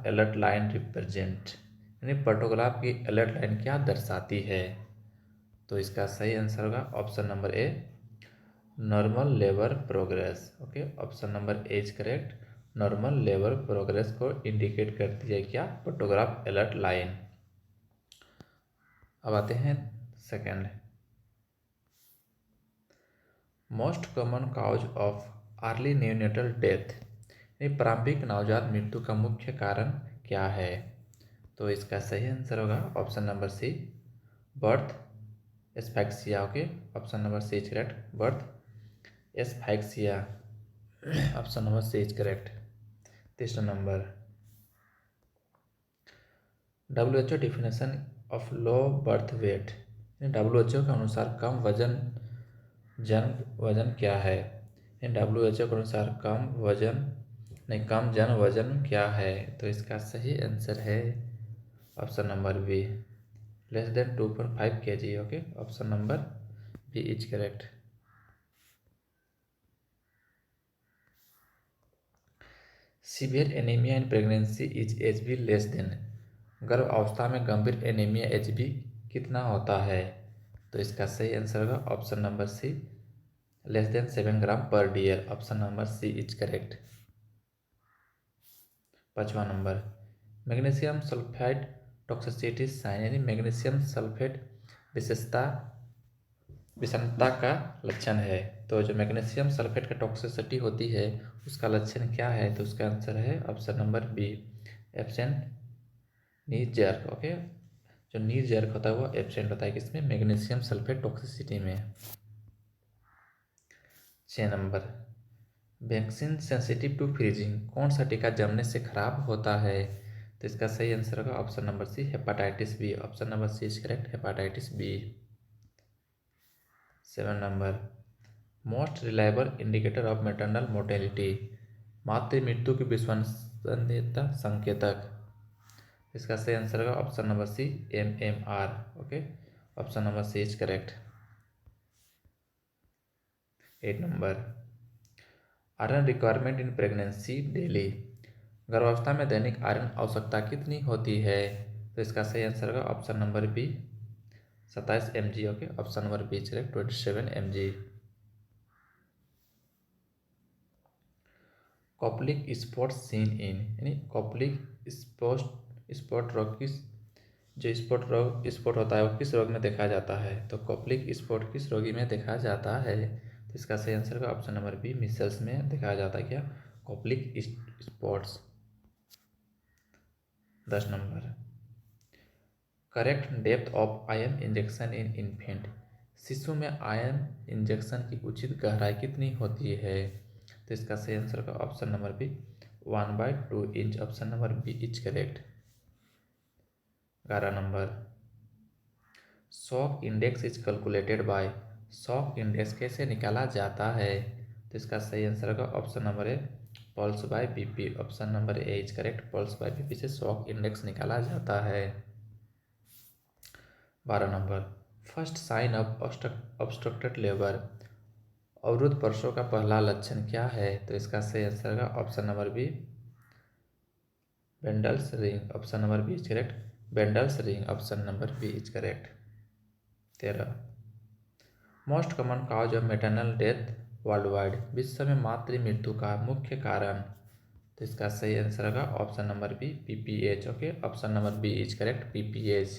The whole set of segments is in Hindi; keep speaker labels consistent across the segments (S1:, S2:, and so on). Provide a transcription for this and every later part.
S1: अलर्ट लाइन रिप्रेजेंट, यानी फोटोग्राफ की अलर्ट लाइन क्या दर्शाती है? तो इसका सही आंसर होगा option number A, normal labour progress. Okay, option number A is correct. Normal labour progress को इंडिकेट करती है क्या? Photograph alert line. अब आते हैं second, most common cause of early neonatal death, यानी प्रारंभिक नवजात मृत्यु का मुख्य कारण क्या है? तो इसका सही आंसर होगा option number C, birth asphyxia. Okay, option number C is correct, birth asphyxia. Option number C is correct. तीसरा नंबर, WHO definition of low birth weight, WHO के अनुसार कम वजन जन्म वजन क्या है? WHO के अनुसार कम जन वजन क्या है? तो इसका सही आंसर है option number B, less than 2.5 kg। Okay, option number B is correct. Severe anaemia in pregnancy is HB less than, गर्भ अवस्था में गंभीर एनीमिया HB कितना होता है? तो इसका सही आंसर होगा option number C, less than 7 gram per DL। Option number C is correct. पांचवा नंबर, मैग्नीशियम सल्फेट टॉक्सिसिटी साइन, यानी मैग्नीशियम सल्फेट विशेषता विषमता का लक्षण है। तो जो मैग्नीशियम सल्फेट का टॉक्सिसिटी होती है उसका लक्षण क्या है? तो उसका आंसर है option number B, absent knee jerk. Okay, जो नी जर्क होता है वो एब्सेंट होता है किसमें? मैग्नीशियम सल्फेट टॉक्सिसिटी में। 6 number, vaccine sensitive to freezing, कौन सा टीका जमने से खराब होता है? तो इसका सही आंसर होगा option number C, hepatitis B. Option number C is correct, hepatitis B. 7 number, most reliable indicator of maternal mortality, मातृ मृत्यु की विश्वसनीयता संकेतक। इसका सही आंसर होगा option number C, MMR। Okay, option number C is correct. 8 number, iron requirement in pregnancy daily, गर्भावस्था में दैनिक आयरन आवश्यकता कितनी होती है? तो इसका सही आंसर होगा option number B, 27 mg। Okay, option number B is correct, 27 mg। Koplik spot seen in, यानी कॉपलिक स्पॉट रोग किस, जो स्पॉट होता है वो किस रोग में देखा जाता है? तो कॉपलिक स्पॉट किस रोगी में देखा जाता है? तो इसका सही आंसर का ऑप्शन नंबर बी, मिसल्स में देखा जाता है क्या? Koplik spots. 10 number, correct depth of ion injection in infant, शिशु में आयन इंजेक्शन की उचित गहराई कितनी होती है? तो इसका सही आंसर का option number B, 1/2 inch. Option number B is correct. 11 number, shock index is calculated by, shock index कैसे निकाला जाता है? तो इसका सही आंसर होगा option number A, pulse by BP। Option number A is correct, pulse by BP से शॉक इंडेक्स निकाला जाता है। 12 number, first sign of obstructed labour, अवरुद्ध प्रसव का पहला लक्षण क्या है? तो इसका सही आंसर होगा option number B, Bandl's ring. Option number B is correct, Bandl's ring. Option number B is correct. 13, most common cause of maternal death worldwide, विश्व में मातृ मृत्यु का मुख्य कारण? तो इसका सही आंसर होगा option number B, PPH। Okay, option number B is correct, PPH।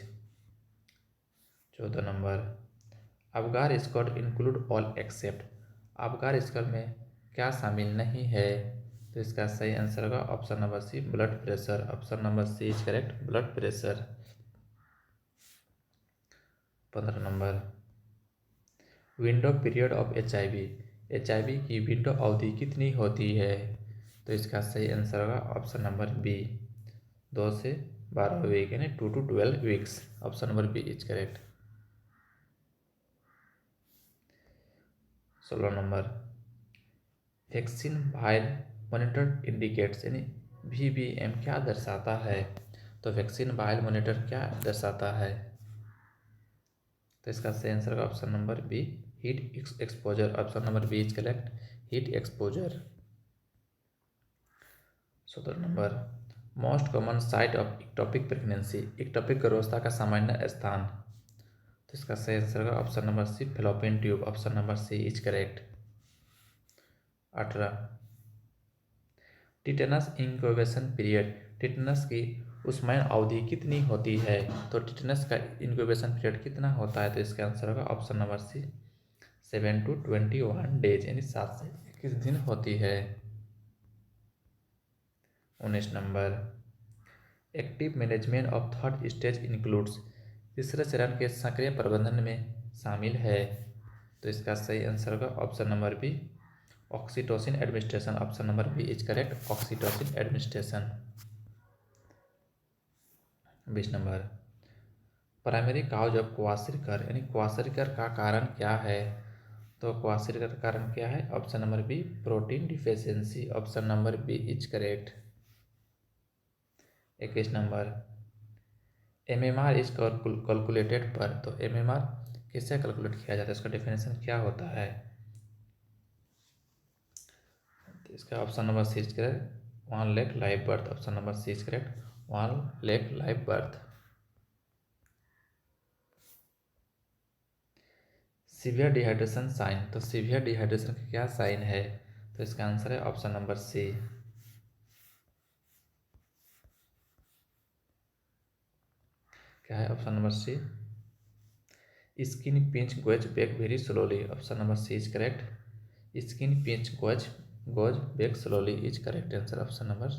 S1: 14 number, Apgar score include all except, Apgar score में क्या शामिल नहीं है? तो इसका सही आंसर होगा option number C, blood pressure. Option number C is correct, blood pressure. 15 number, window period of HIV की विंडो अवधि कितनी होती है? तो इसका सही आंसर होगा ऑप्शन नंबर बी, 2 से 12 वीक, यानी 2 to 12 weeks. Option number B is correct. 16 number, vaccine vial monitor indicates, यानी VVM क्या दर्शाता है? तो वैक्सीन वाइल मॉनिटर क्या दर्शाता है? तो इसका सही आंसर होगा option number B, heat exposure. Option number B is correct, heat exposure. 17 number, most common site of ectopic pregnancy, ectopic गर्भावस्था का सामान्य स्थान। तो इसका सही आंसर होगा option number C, fallopian tube. Option number C is correct. 18, tetanus incubation period, tetanus की उष्मायन अवधि कितनी होती है? तो टिटेनस का इंक्यूबेशन पीरियड कितना होता है? तो इसका आंसर होगा option number C, 7 to 21 days, यानी 7 से 21 दिन होती है। 19 number, active management of third stage includes, तीसरे चरण के सक्रिय प्रबंधन में शामिल है। तो इसका सही आंसर होगा option number B, oxytocin administration. Option number B is correct, oxytocin administration. 20 number, primary cause of kwashiorkor, यानी क्वार्सिकर का कारण क्या है? तो क्वार्सिकर का कारण क्या है? Option number B, protein deficiency. Option number B is correct. 21 number, MMR is calculated per, तो एमएमआर किससे कैलकुलेट किया जाता है? इसका डेफिनेशन क्या होता है? तो इसका option number C is correct, 1 lakh live birth. Option number C is correct, 1 lakh live birth. Severe dehydration sign, तो सीवियर डिहाइड्रेशन का क्या साइन है? तो इसका आंसर है ऑप्शन नंबर सी। क्या है option number C? Skin pinch goes back very slowly. Option number C is correct, skin pinch goes back slowly is correct answer. Option number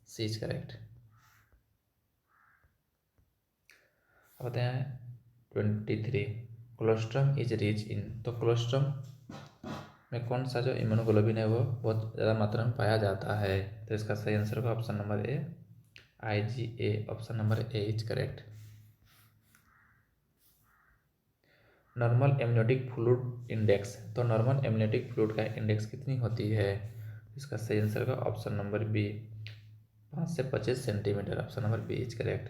S1: C is correct. अब बताते हैं 23, कोलोस्ट्रम इज रिच इन, तो कोलोस्ट्रम में कौन सा जो इम्यूनोग्लोबिन है वो बहुत ज़्यादा मात्रा में पाया जाता है? तो इसका सही आंसर होगा option number A, IgA। Option number A is correct. Normal amniotic fluid index, तो नॉर्मल एमनियोटिक फ्लूइड का इंडेक्स कितनी होती है? इसका सही आंसर होगा ऑप्शन नंबर बी, 5 से 25 centimetre. Option number B is correct.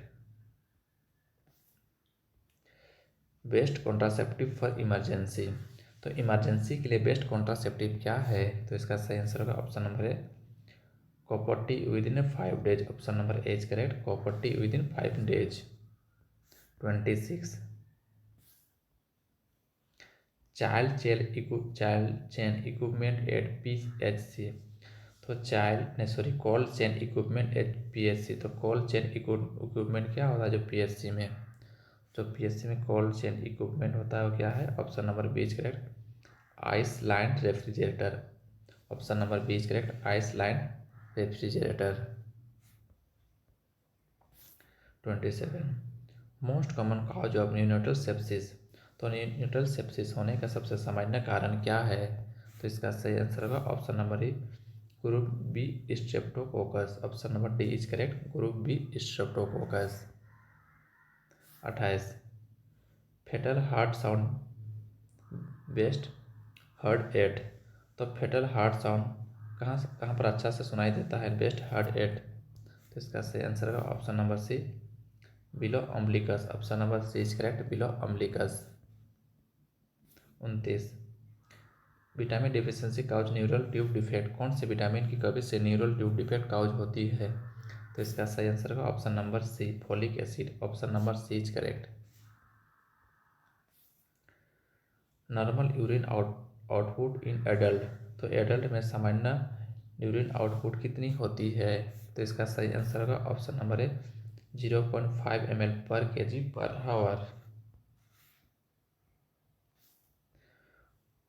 S1: Best contraceptive for emergency, तो इमरजेंसी के लिए बेस्ट कॉन्ट्रासेप्टिव क्या है? तो इसका सही आंसर होगा option number A, copper with in 5 days. Option number A is correct, copper with in 5 days. 26, child chain equipment at PHC, तो cold chain equipment at PHC, तो कोल्ड चेन इक्विपमेंट क्या होता है जो PHC में, कोल्ड चेन इक्विपमेंट होता है वो क्या है? Option number B is correct, Iceland refrigerator. Option number B is correct, Iceland refrigerator. 27, most common cause of neonatal sepsis, तो न्यूनेटल सेप्सिस होने का सबसे सामान्य कारण क्या है? तो इसका सही आंसर होगा option number A, group B streptococcus. Option number D is correct, group B streptococcus. 28, fetal heart sound best heard at, तो फेटल हार्ट साउंड कहाँ कहाँ पर अच्छा से सुनाई देता है? Best heard at. तो इसका सही आंसर होगा option number C, below umbilicus. Option number C is correct, below umbilicus. 29, vitamin deficiency cause neural tube defect, कौन से विटामिन की कमी से न्यूरल ट्यूब डिफेक्ट काउज होती है? तो इसका सही आंसर होगा option number C, folic acid. Option number C is correct. Normal urine output in adult, तो एडल्ट में सामान्य यूरिन आउटपुट कितनी होती है? तो इसका सही आंसर होगा option number A, 0.5 ml per kg per hour.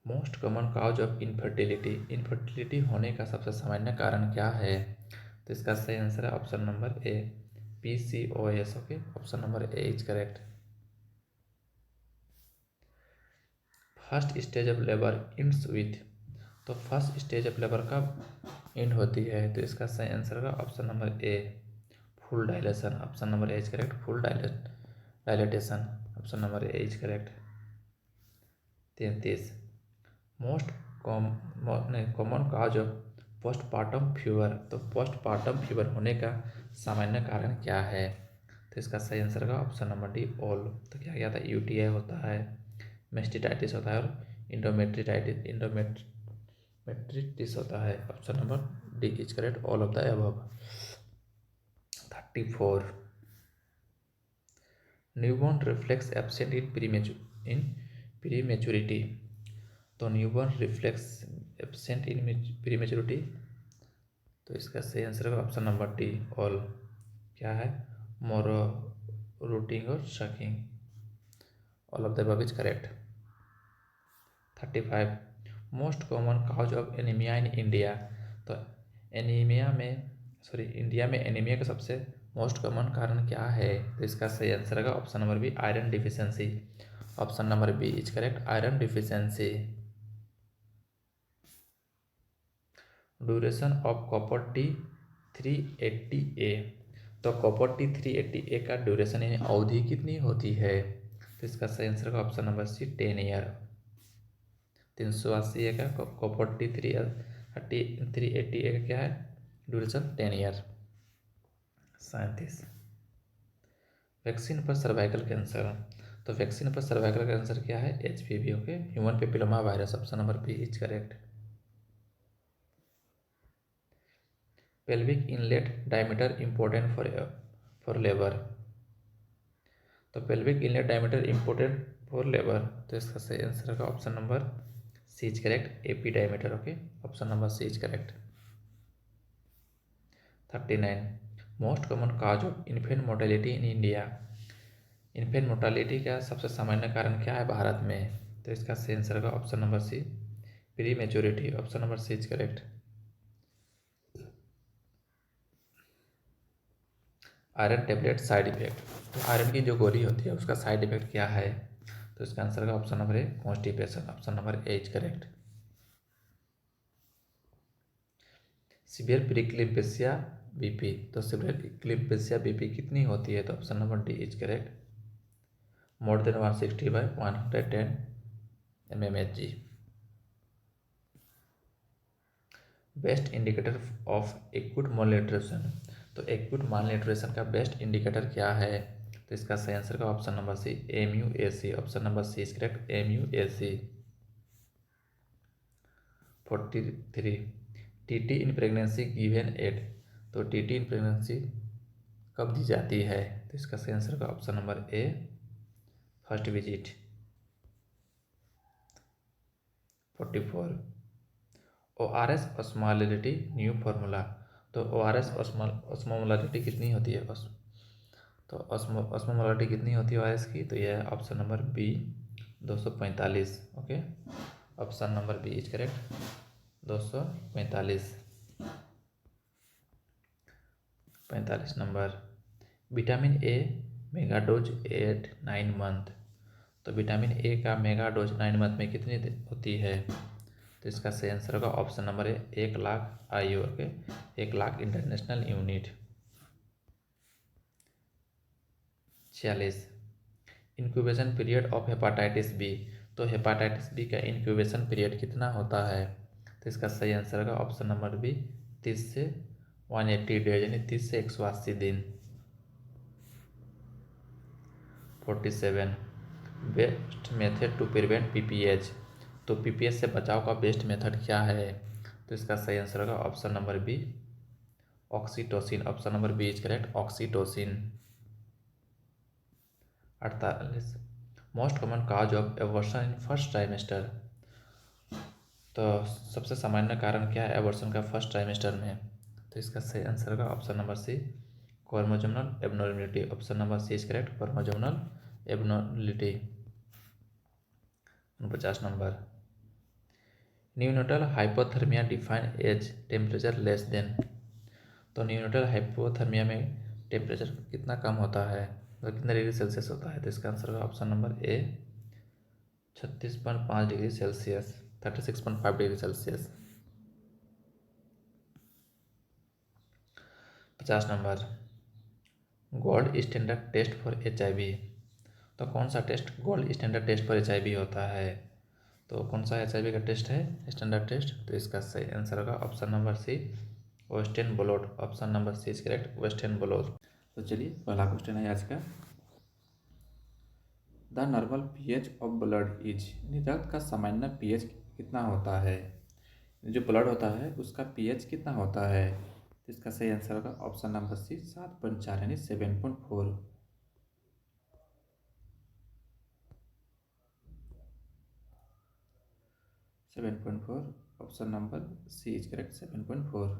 S1: Most common cause of infertility, infertility होने का सबसे सामान्य कारण क्या है? तो इसका सही आंसर है option number A, PCOS। Okay, option number A is correct. First stage of labour ends with, तो फर्स्ट स्टेज ऑफ लेबर कब एंड होती है? तो इसका सही आंसर होगा option number A, full dilation. Option number A is correct, full dilatation. Option number A is correct. 33, most common cause of postpartum fever, तो पोस्टपार्टम फीवर होने का सामान्य कारण क्या है? तो इसका सही आंसर होगा ऑप्शन नंबर डी, ऑल। तो क्या था? UTI होता है, मेस्टिटाइटिस होता है और इंडोमेट्रिटिस होता है। Option number D is correct, all of the above. 34. Newborn reflex absent in prematurity. तो newborn reflex absent in prematurity, तो इसका सही आंसर होगा ऑप्शन नंबर डी, ऑल। क्या है? मोरो रूटिंग और sucking, all of the above is correct. 35. Most common cause of anaemia in India. तो इंडिया में एनीमिया का सबसे मोस्ट कॉमन कारण क्या है? तो इसका सही आंसर होगा option number B, iron deficiency. Option number B is correct, iron deficiency. Duration of copper T 380A। तो कॉपर टी 380A का ड्यूरेशन यानी अवधि कितनी होती है? तो इसका सही आंसर होगा ऑप्शन नंबर सी, 10 ईयर। 380A का कॉपर टी 380A का क्या है ड्यूरेशन? 10 ईयर। 37. वैक्सीन पर सर्वाइकल कैंसर। तो वैक्सीन पर सर्वाइकल कैंसर क्या है? HPV, okay, human papilloma virus. Option number B is correct. Pelvic inlet diameter important for labour. तो pelvic inlet diameter important for labour, तो इसका सही आंसर होगा option number C is correct, AP diameter, okay, option number C is correct. 39. Most common cause of infant mortality in India. Infant mortality का सबसे सामान्य कारण क्या है भारत में? तो इसका सही आंसर होगा option number C, prematurity. Option number C is correct. Iron tablet side effect. तो आयरन की जो गोली होती है उसका साइड इफेक्ट क्या है? तो इसका आंसर होगा option number A, constipation. Option number A is correct. Severe preeclampsia BP। तो सीवियर प्रीक्लिम्पेशिया BP कितनी होती है? तो option number D is correct, more than 160/110 mmHg। Best indicator of acute malnutrition। तो एक्यूट malnutrition का बेस्ट इंडिकेटर क्या है? तो इसका सही आंसर का option number C, MUAC। Option number C is correct, MUAC। 43. TT in pregnancy given at. तो TT इन प्रेगनेंसी कब दी जाती है? तो इसका सही आंसर का ऑप्शन नंबर ए, first visit. 44. ORS osmolarity new formula. तो ORS ऑस्मोलैरिटी कितनी होती है? तो ऑस्मोलैरिटी कितनी होती है ORS की? तो यह है option number B, 245, okay, option number B is correct, 245। 45 number, vitamin A mega dose at 9 month. तो विटामिन ए का मेगा डोज 9 मंथ में कितनी होती है? तो इसका सही आंसर होगा option number A, 1,00,000 IU, okay, 1,00,000 international unit. 46. Incubation period of hepatitis B. तो हेपाटाइटिस बी का इंक्यूबेशन पीरियड कितना होता है? तो इसका सही आंसर होगा ऑप्शन नंबर बी, 30 से 180 डेज, यानी 30 से 180 दिन। 47. Best method to prevent PPH। तो PPH से बचाव का बेस्ट मेथड क्या है? तो इसका सही आंसर होगा option number B, oxytocin. Option number B is correct, oxytocin. 48. Most common cause of abortion in first trimester. तो सबसे सामान्य कारण क्या है एबॉर्शन का फर्स्ट ट्राइमेस्टर में? तो इसका सही आंसर होगा option number C, chromosomal abnormality. Option number C is correct, chromosomal abnormality. 49 number, neonatal hypothermia define as temperature less than. तो न्यूनेटल हाइपोथर्मिया में टेम्परेचर कितना कम होता है, मतलब कितना डिग्री सेल्सियस होता है? तो इसका आंसर होगा option number A, 36.5 degree Celsius, 36.5 degree Celsius. 50 number, gold standard test for HIV। तो कौन सा test gold standard test for HIV होता है? तो कौन सा HIV का टेस्ट है स्टैंडर्ड टेस्ट? तो इसका सही आंसर होगा option number C, western blot. Option number C is correct, western blot. तो चलिए पहला क्वेश्चन है आज का, the normal pH of blood is. रक्त का सामान्य pH कितना होता है? जो ब्लड होता है उसका pH कितना होता है? तो इसका सही आंसर होगा ऑप्शन नंबर सी 7.4 यानी 7.4। 7.4 option number C is correct 7.4।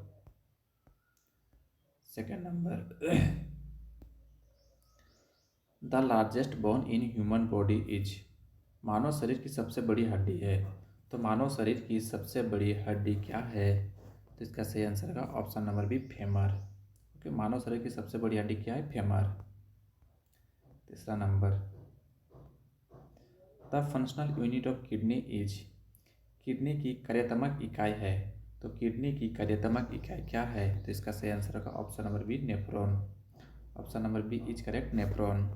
S1: Second number the largest bone in human body is, मानव शरीर की सबसे बड़ी हड्डी है, तो मानव शरीर की सबसे बड़ी हड्डी क्या है? तो इसका सही आंसर होगा option number B femur. Okay, मानव शरीर की सबसे बड़ी हड्डी क्या है? फेमर। तीसरा number the functional unit of kidney is, kidney की कार्यात्मक इकाई है, तो किडनी की कार्यात्मक इकाई क्या है? तो इसका सही आंसर होगा option number B nephron. Option number B is correct nephron.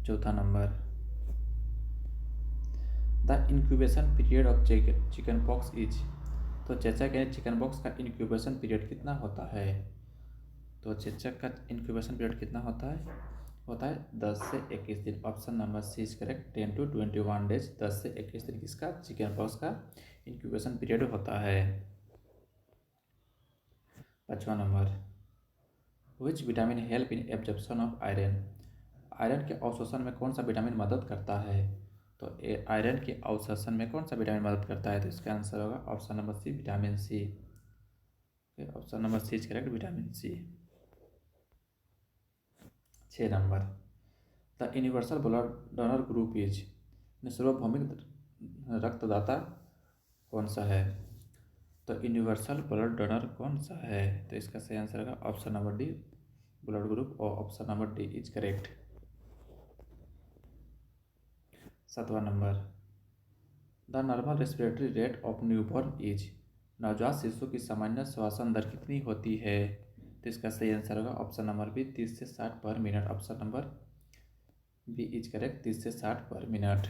S1: चौथा number the incubation period of chicken pox is, तो चेचक यानी चिकन पॉक्स का इंक्यूबेशन पीरियड कितना होता है? तो चेचक का इंक्यूबेशन पीरियड कितना होता है 10 से 21 दिन। Option number C is correct 10 to 21 days. 10 से 21 दिन किसका? चिकन पॉक्स का इंक्यूबेशन पीरियड होता है। पाँचवा number which vitamin help in absorption of iron, iron के अवशोषण में कौन सा विटामिन मदद करता है? तो आयरन के अवशोषण में कौन सा विटामिन मदद करता है? तो इसका आंसर होगा option number C vitamin C. Option number C is correct vitamin C. 6 number the universal blood donor group is, सार्वभौमिक रक्तदाता कौन सा है? तो यूनिवर्सल ब्लड डोनर कौन सा है? तो इसका सही आंसर होगा option number D blood group, और option number D is correct. 7वां number the normal respiratory rate of newborn is, नवजात शिशु की सामान्य श्वसन दर कितनी होती है? तो इसका सही आंसर होगा ऑप्शन नंबर बी 30 से 60 per minute. Option number B is correct 30 से 60 per minute.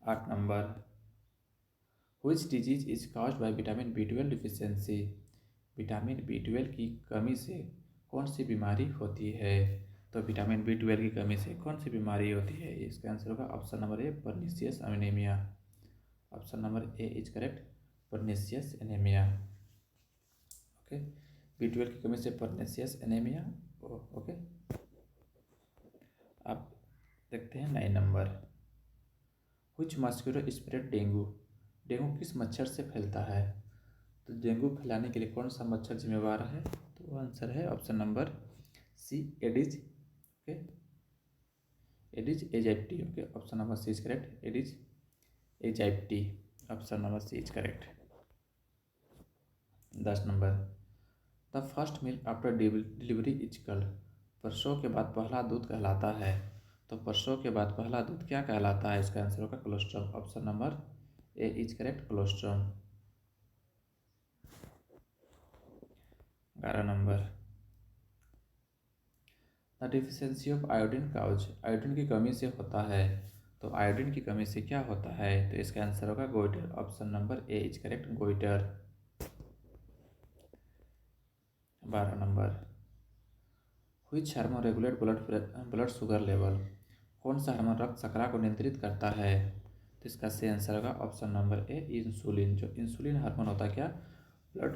S1: 8 number which disease is caused by vitamin B12 deficiency, vitamin B12 की कमी से कौन सी बीमारी होती है? तो विटामिन B12 की कमी से कौन सी बीमारी होती है? इसका आंसर होगा option number A pernicious anaemia. Option number A is correct pernicious anaemia. Okay, B12 की कमी से पर्नीशियस एनीमिया। ओके, आप देखते हैं 9 number which mosquito spread dengue, dengue किस मच्छर से फैलता है? तो डेंगू फैलाने के लिए कौन सा मच्छर जिम्मेवार है? तो आंसर है option number C Aedes. Okay, Aedes aegypti. Okay, option number C is correct Aedes aegypti. Option number C is correct. 10 number the first milk after delivery is called, प्रसव के बाद पहला दूध कहलाता है, तो प्रसव के बाद पहला दूध क्या कहलाता है? इसका आंसर होगा colostrum. Option number A is correct colostrum. 11 number the deficiency of iodine cause, iodine की कमी से होता है, तो आयोडीन की कमी से क्या होता है? तो इसका आंसर होगा goitre. Option number A is correct goitre. 12 number which hormone regulate blood sugar level, कौन सा हार्मोन रक्त शर्करा को नियंत्रित करता है? तो इसका सही आंसर होगा ऑप्शन नंबर ए इंसुलिन। जो इंसुलिन हार्मोन होता है क्या ब्लड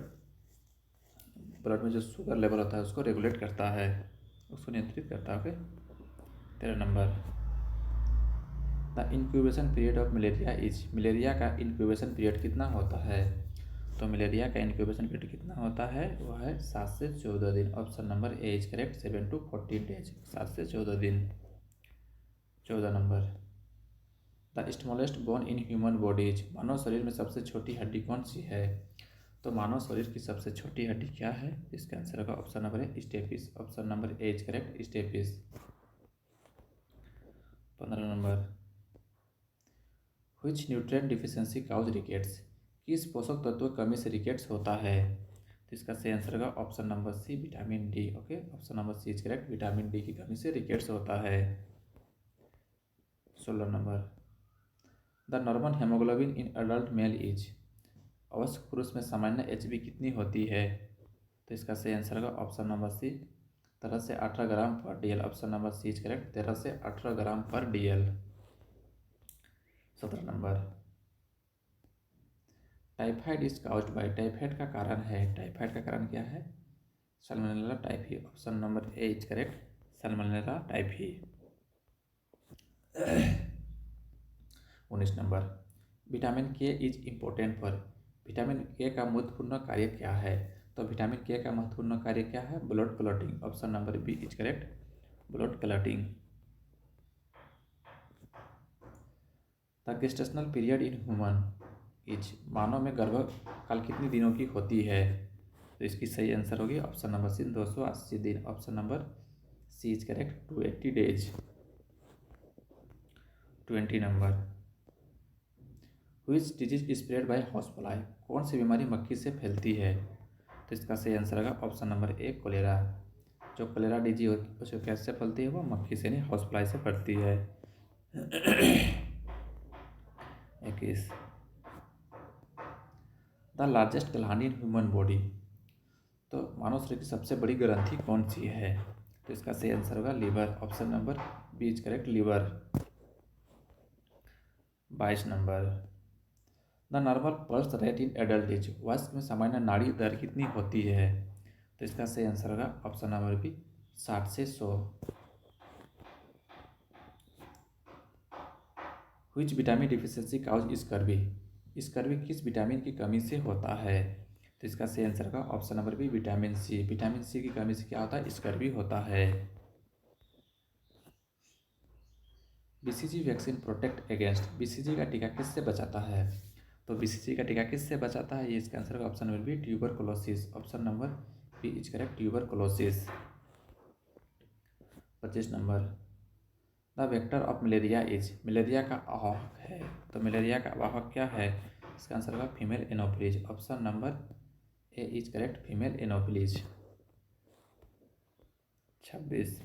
S1: ब्लड में जो शुगर लेवल होता है उसको रेगुलेट करता है, उसको नियंत्रित करता है। Okay, 13 number the incubation period of malaria is, malaria का इंक्यूबेशन पीरियड कितना होता है? तो मलेरिया का इंक्यूबेशन पीरियड कितना होता है? वह है 7 से 14 दिन। Option number A is correct 7 to 14 days, 7 से 14 दिन। 14 number the smallest bone in human bodies, मानव शरीर में सबसे छोटी हड्डी कौन सी है? तो मानव शरीर की सबसे छोटी हड्डी क्या है? इसका आंसर होगा ऑप्शन नंबर ए स्टेपिस। Option number A is correct स्टेपिस। 15 number which nutrient deficiency cause rickets, किस पोषक तत्व की कमी से रिकेट्स होता है? तो इसका सही आंसर होगा option number C vitamin D. Okay, option number C is correct vitamin D की कमी से रिकेट्स होता है। 16 number the normal hemoglobin in adult male is, अवश्य पुरुष में सामान्य एचबी कितनी होती है? तो इसका सही आंसर होगा ऑप्शन नंबर सी 13 से 18 gram per DL. Option number C is correct 13 से 18 gram per DL. 17 number typhoid is caused by, typhoid का कारण है, टाइफाइड का कारण क्या है? Salmonella typhi. Option number A is correct, salmonella typhi. 19 number, vitamin K is important for, vitamin K का महत्वपूर्ण कार्य क्या है? तो विटामिन के का महत्वपूर्ण कार्य क्या है? Blood clotting. Option number B is correct, blood clotting. The gestational period in human is, मानव में गर्भकाल कितनी दिनों की होती है? तो इसकी सही आंसर होगी ऑप्शन नंबर सी 280 दिन। Option number C is correct 280 days. 20 number, which disease spread by house fly, कौन सी बीमारी मक्खी से फैलती है? तो इसका सही आंसर होगा ऑप्शन नंबर ए कोलेरा। जो कोलेरा डिजीज जो कैसे फैलती है? वो मक्खी से नहीं, हाउस फ्लाई से फैलती है। 21, the largest gland in human body, तो मानव शरीर की सबसे बड़ी ग्रंथि कौन सी है? तो इसका सही आंसर होगा liver. Option number B is correct, liver. 22 number, the normal pulse rate in adult age, वयस्क में सामान्य नाड़ी दर कितनी होती है? तो इसका सही आंसर होगा ऑप्शन नंबर बी 60 से 100। Which vitamin deficiency cause scurvy, scurvy किस विटामिन की कमी से होता है? तो इसका सही आंसर होगा option number B vitamin C. Vitamin C की कमी से क्या होता है? स्कर्वी होता है। BCG vaccine protect against, BCG का टीका किससे बचाता है? तो बीसीजी का टीका किससे बचाता है? ये इसका आंसर होगा option number B tuberculosis. Option number B is correct, tuberculosis. 25 number, the vector of malaria is, malaria का आवाहक है, तो मलेरिया का आवाहक क्या है? इसका आंसर होगा female anopheles. Option number A is correct, female anopheles. 26,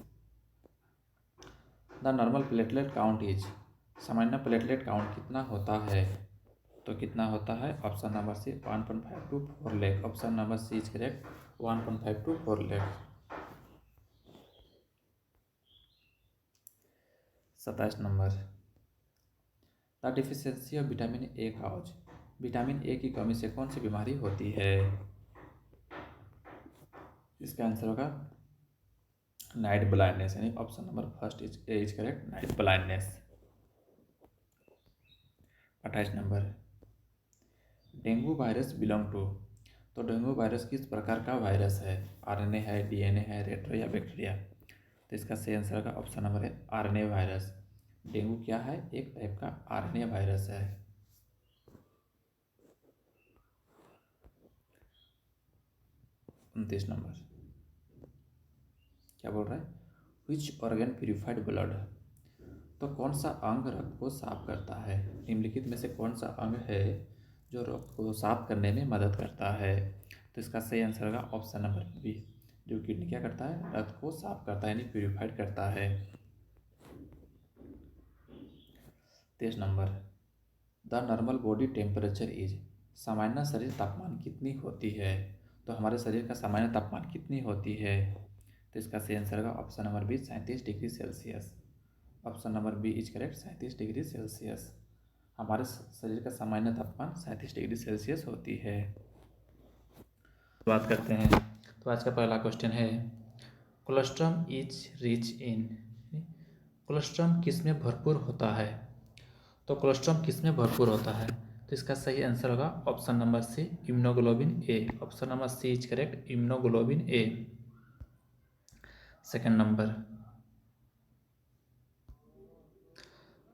S1: the normal platelet count is, सामान्य प्लेटलेट काउंट कितना होता है? तो कितना होता है? Option number C 1.5 to 4 lakh. Option number C is correct, 1.5 to 4 lakh. 27 number, the deficiency of vitamin A cause, vitamin A की कमी से कौन सी बीमारी होती है? इसका आंसर होगा नाइट ब्लाइंडनेस, यानी option number first is A is correct, night blindness. 28 number, dengue virus belong to, तो डेंगू वायरस किस प्रकार का वायरस है? आरएनए है, डीएनए है, रेट्रो या बैक्टीरिया? तो इसका सही आंसर होगा ऑप्शन नंबर है आरएनए वायरस। डेंगू क्या है? एक टाइप का आरएनए वायरस है। 29 नंबर, क्या बोल रहा है? विच ऑर्गन प्यूरिफाइड ब्लड, तो कौन सा अंग रक्त को साफ करता है? निम्नलिखित में से कौन सा अंग है जो रक्त को साफ करने में मदद करता है? तो इसका सही आंसर होगा ऑप्शन नंबर बी, जो किडनी क्या करता है? रक्त को साफ करता है, यानी प्यूरिफाइड करता है। 23 number, the normal body temperature is, सामान्य शरीर तापमान कितनी होती है? तो हमारे शरीर का सामान्य तापमान कितनी होती है? तो इसका सही आंसर होगा option number B 37 degree Celsius. Option number B is correct, 37 degree Celsius. हमारे शरीर का सामान्य तापमान 37 डिग्री सेल्सियस होती है। बात करते हैं, तो आज का पहला क्वेश्चन है, colostrum is rich in, colostrum किस में भरपूर होता है? तो कोलेस्ट्रॉम किस में भरपूर होता है? तो इसका सही आंसर होगा option number C immunoglobin A. Option number C is correct, immunoglobin A. Second number,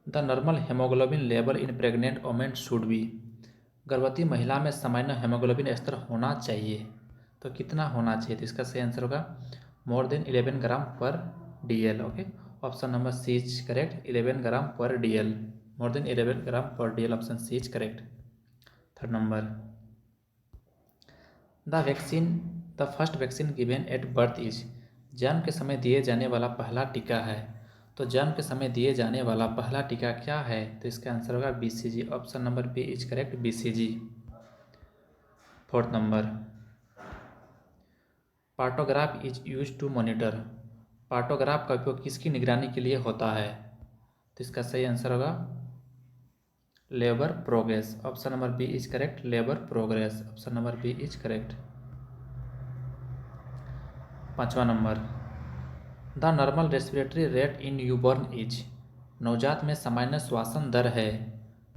S1: the normal hemoglobin level in pregnant women should be, गर्भवती महिला में सामान्य हेमोग्लोबिन स्तर होना चाहिए, तो कितना होना चाहिए? तो इसका सही आंसर होगा मोर than 11 gram per DL। Okay, option number C is correct, 11 gram per DL, more than 11 gram per DL। Option C is correct. Third number, the first vaccine given at birth is, जन्म के समय दिए जाने वाला पहला टीका है, तो जन्म के समय दिए जाने वाला पहला टीका क्या है? तो इसका आंसर होगा BCG। Option number B is correct, BCG। Fourth number, partograph is use to monitor, partograph का उपयोग किसकी निगरानी के लिए होता है? तो इसका सही आंसर होगा labour progress, option number B is correct, labour progress, option number B is correct. 5वां number, the normal respiratory rate in newborn is, नवजात में सामान्य श्वासन दर है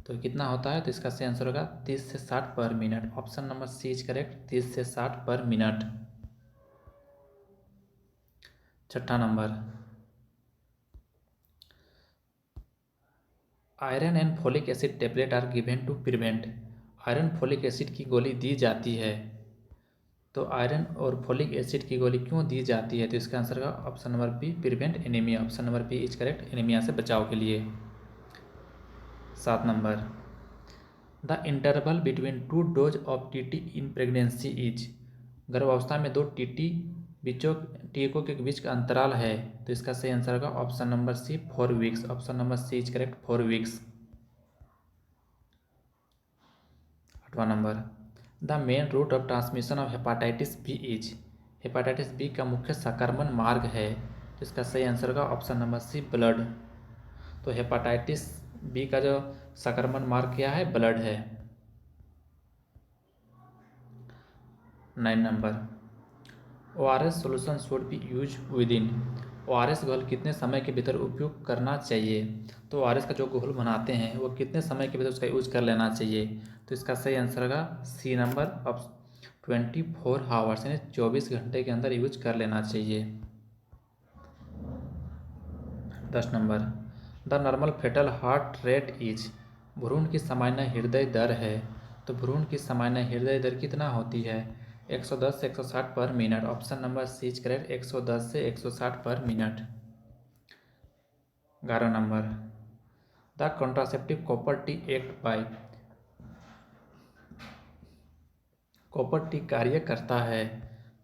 S1: तो कितना होता है, तो इसका सही आंसर होगा 30 से 60 per minute, option number C is correct, 30 से 60 पर मिनट। 6ठा number, iron and folic acid tablet are given to prevent, iron folic acid की गोली दी जाती है तो आयरन और फोलिक एसिड की गोली क्यों दी जाती है, तो इसका आंसर का option number B, prevent anaemia, option number B is correct, anaemia से बचाव के लिए। 7 number, the interval between two dose of TT in pregnancy is, गर्भावस्था में 2 टीटी बीचों टीकों के बीच का अंतराल है तो इसका सही आंसर होगा option number C, 4 weeks, option number C is correct, 4 weeks. 8वां number, the main route of transmission of hepatitis B is, hepatitis B का मुख्य संक्रमण मार्ग है तो इसका सही आंसर होगा ऑप्शन नंबर सी, ब्लड। तो हेपाटाइटिस बी का जो संक्रमण मार्ग क्या है, ब्लड है। 9 number, ORS solution should be use with in, ORS घोल कितने समय के भीतर उपयोग करना चाहिए, तो ORS का जो घोल बनाते हैं वो कितने समय के भीतर उसका यूज कर लेना चाहिए, तो इसका सही आंसर होगा सी नंबर, ऑफ 24 आवर्स, यानी 24 घंटे के अंदर यूज कर लेना चाहिए। 10 number, the normal fetal heart rate is, भ्रूण की सामान्य हृदय दर है तो भ्रूण की सामान्य हृदय दर कितना होती है, 110 से 160 per minute, option number C is correct, 110 से 160 per minute. 11 number, the contraceptive copper T act by, copper T कार्य करता है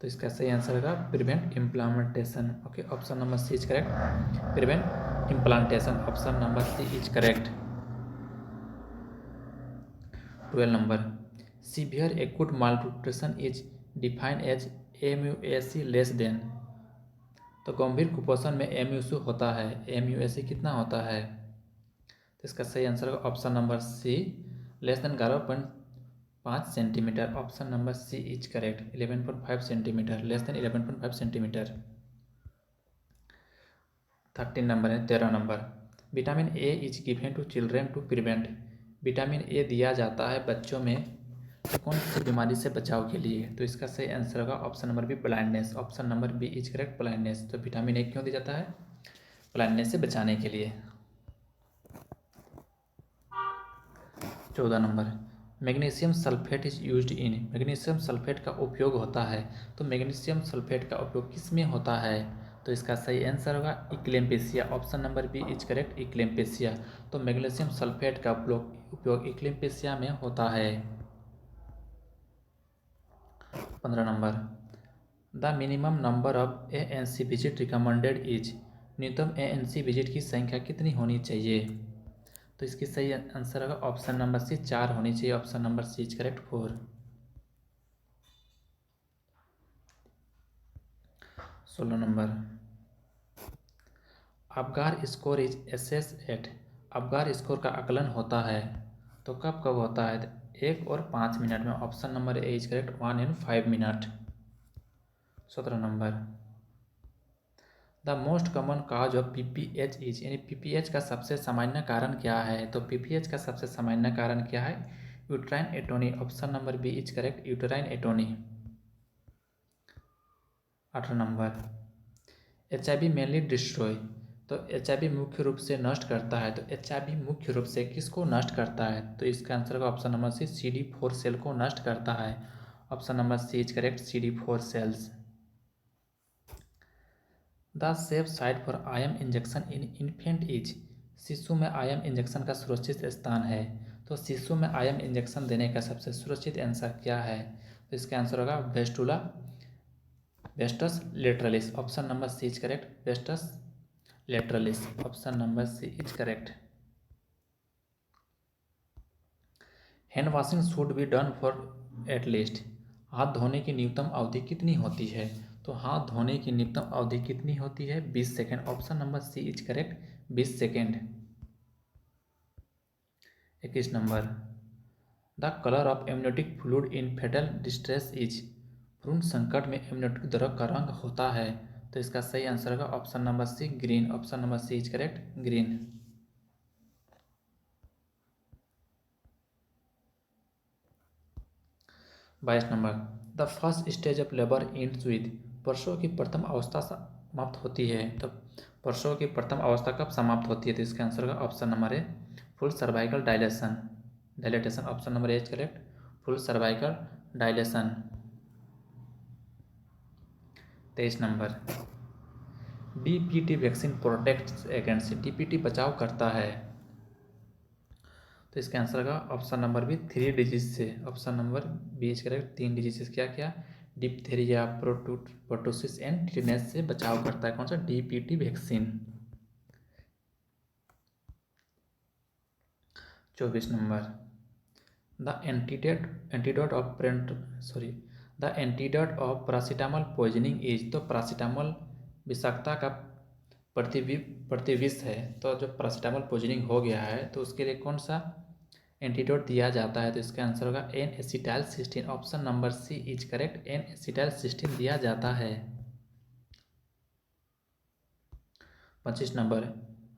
S1: तो इसका सही आंसर होगा prevent implantation, okay, option number C is correct, prevent implantation, option number C is correct. 12 number, severe acute malnutrition is defined as MUAC less than, तो गंभीर कुपोषण में MUAC होता है, MUAC कितना होता है, तो इसका सही आंसर होगा option number C, less than 11.5 centimetre, option number C is correct, 11.5 centimetre, less than 11.5 centimetre. 13 number है, 13 number, vitamin A is given to children to prevent, vitamin A दिया जाता है बच्चों में कौन सी बीमारी से बचाव के लिए, तो इसका सही आंसर होगा option number B, blindness, option number B is correct, blindness, तो विटामिन ए क्यों दिया जाता है, ब्लाइंडनेस से बचाने के लिए। 14 number, magnesium sulphate is used in, magnesium sulphate का उपयोग होता है तो मैग्नीशियम सल्फेट का उपयोग किस में होता है, तो इसका सही आंसर होगा eclampsia, option number B is correct, eclampsia, तो मैग्नीशियम सल्फेट का उपयोग इक्लेम्पेशिया में होता है। 15 number, the minimum number of ANC visit recommended is, न्यूनतम ANC विजिट की संख्या कितनी होनी चाहिए, तो इसकी सही आंसर होगा ऑप्शन नंबर सी, 4 होनी चाहिए, option number C is correct, 4। 16 number, Apgar score is assess at, Apgar score का आकलन होता है तो कब कब होता है, 1 और 5 मिनट में, option number A is correct, 1 and 5 minute. 17 number, the most common cause of PPH is, यानी PPH का सबसे सामान्य कारण क्या है, तो PPH का सबसे सामान्य कारण क्या है, uterine atony, option number B is correct, uterine atony. 18 number, HIV mainly destroy, तो HIV मुख्य रूप से नष्ट करता है तो HIV मुख्य रूप से किसको नष्ट करता है, तो इसका आंसर का ऑप्शन नंबर सी, CD4 सेल को नष्ट करता है, option number C is correct, CD4 cells. The safe site for IM injection in infant is, शिशु में IM इंजेक्शन का सुरक्षित स्थान है तो शिशु में IM इंजेक्शन देने का सबसे सुरक्षित आंसर क्या है, तो इसका आंसर होगा वेस्टुला vastus lateralis, option number C is correct, vastus lateralis, option number C is correct. Hand washing should be done for at least, हाथ धोने की न्यूनतम अवधि कितनी होती है, तो हाथ धोने की न्यूनतम अवधि कितनी होती है, 20 second, option number C is correct, 20 second. 21 number, the colour of amniotic fluid in fetal distress is, भ्रूण संकट में एमनियोटिक द्रव का रंग होता है। तो इसका सही आंसर होगा option number C, green. Option number C is correct, green. 22 number, the first stage of labour ends with, प्रसव की प्रथम अवस्था समाप्त होती है। तो प्रसव की प्रथम अवस्था कब समाप्त होती है? तो इसका आंसर होगा option number A, full cervical dilation, dilatation. Option number A is correct, full cervical dilation. 23 number, DPT vaccine protects against, DPT बचाव करता है। तो इसका आंसर होगा ऑप्शन नंबर बी, 3 डिजीज से। Option number B is correct, 3 disease क्या क्या? डिप्थेरिया, प्रोटोसिस एंड टिटेनस से बचाव करता है कौन सा? DPT vaccine. 24 number, the antidote of the antidote of paracetamol poisoning is, तो पैरासीटामोल विषाक्तता का प्रतिविष है। तो जो पैरासीटामोल पॉइजनिंग हो गया है तो उसके लिए कौन सा एंटीडोट दिया जाता है? तो इसका आंसर होगा N acetylcysteine. Option number C is correct, N acetylcysteine दिया जाता है। 25 नंबर,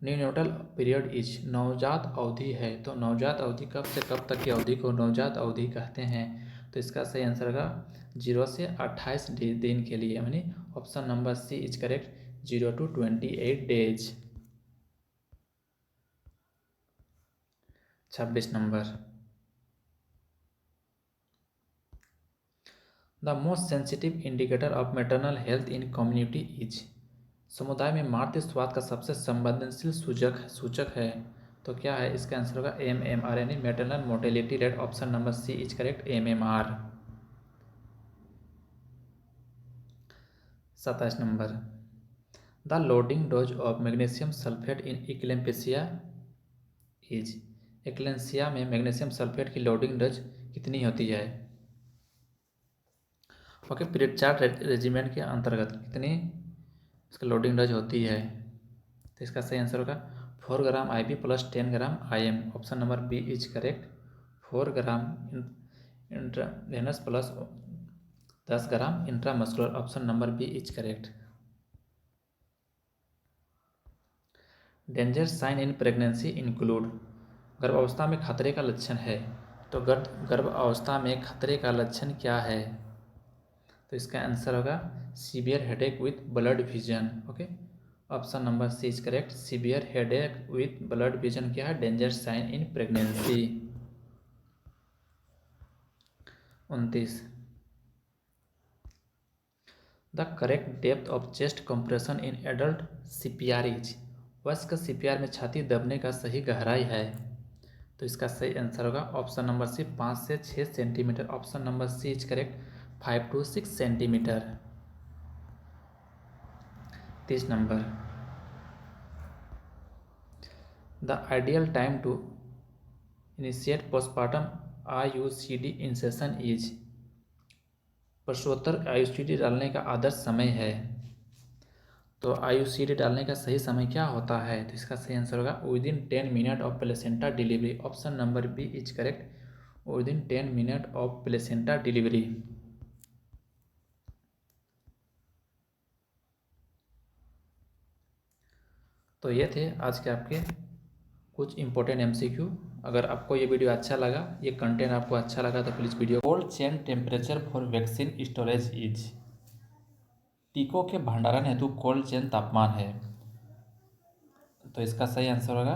S1: न्यूनेटल पीरियड इज, नवजात अवधि है। तो नवजात अवधि कब से कब तक की अवधि को नवजात अवधि कहते हैं? तो इसका सही आंसर होगा 0 से 28 दिन के लिए, यानी option number C is correct, 0 to 28 days. 26 number, the most sensitive indicator of maternal health in community is, समुदाय में मातृ स्वास्थ्य का सबसे संवेदनशील सूचक है। तो क्या है? इसका आंसर होगा MMR, यानी maternal mortality rate. Option number C is correct, MMR। 27 number, the loading dose of magnesium sulphate in eclampsia is, eclampsia में मैग्नीशियम सल्फेट की लोडिंग डोज कितनी होती है? ओके, पीरियड चार्ट रेजिमेंट के अंतर्गत कितनी इसका लोडिंग डोज होती है? तो इसका सही आंसर होगा 4 gram IV plus 10 gram IM। Option number B is correct, 4 gram intravenous plus 10 gram intramuscular. Option number B is correct. Danger sign in pregnancy include, गर्भावस्था में खतरे का लक्षण है। तो गर्भावस्था में खतरे का लक्षण क्या है? तो इसका आंसर होगा severe headache with blurred vision. Okay, option number C is correct, severe headache with blurred vision क्या है? Danger sign in pregnancy. 29, the correct depth of chest compression in adult CPR is, वयस्क CPR में छाती दबने का सही गहराई है। तो इसका सही आंसर होगा ऑप्शन नंबर सी, 5 से 6 centimetre. Option number C is correct, 5 to 6 centimetre. 30 number, the ideal time to initiate postmortem IUCD insertion is, प्रसवोत्तर IUCD डालने का आदर्श समय है। तो IUCD डालने का सही समय क्या होता है? तो इसका सही आंसर होगा within 10 minute of placenta delivery. Option number B is correct, within 10 minute of placenta delivery. तो ये थे आज के आपके कुछ इंपॉर्टेंट MCQ। अगर आपको ये वीडियो अच्छा लगा, ये कंटेंट आपको अच्छा लगा तो please video. Cold chain temperature for vaccine storage is, टीकों के भंडारण हेतु कोल्ड चेन तापमान है। तो इसका सही आंसर होगा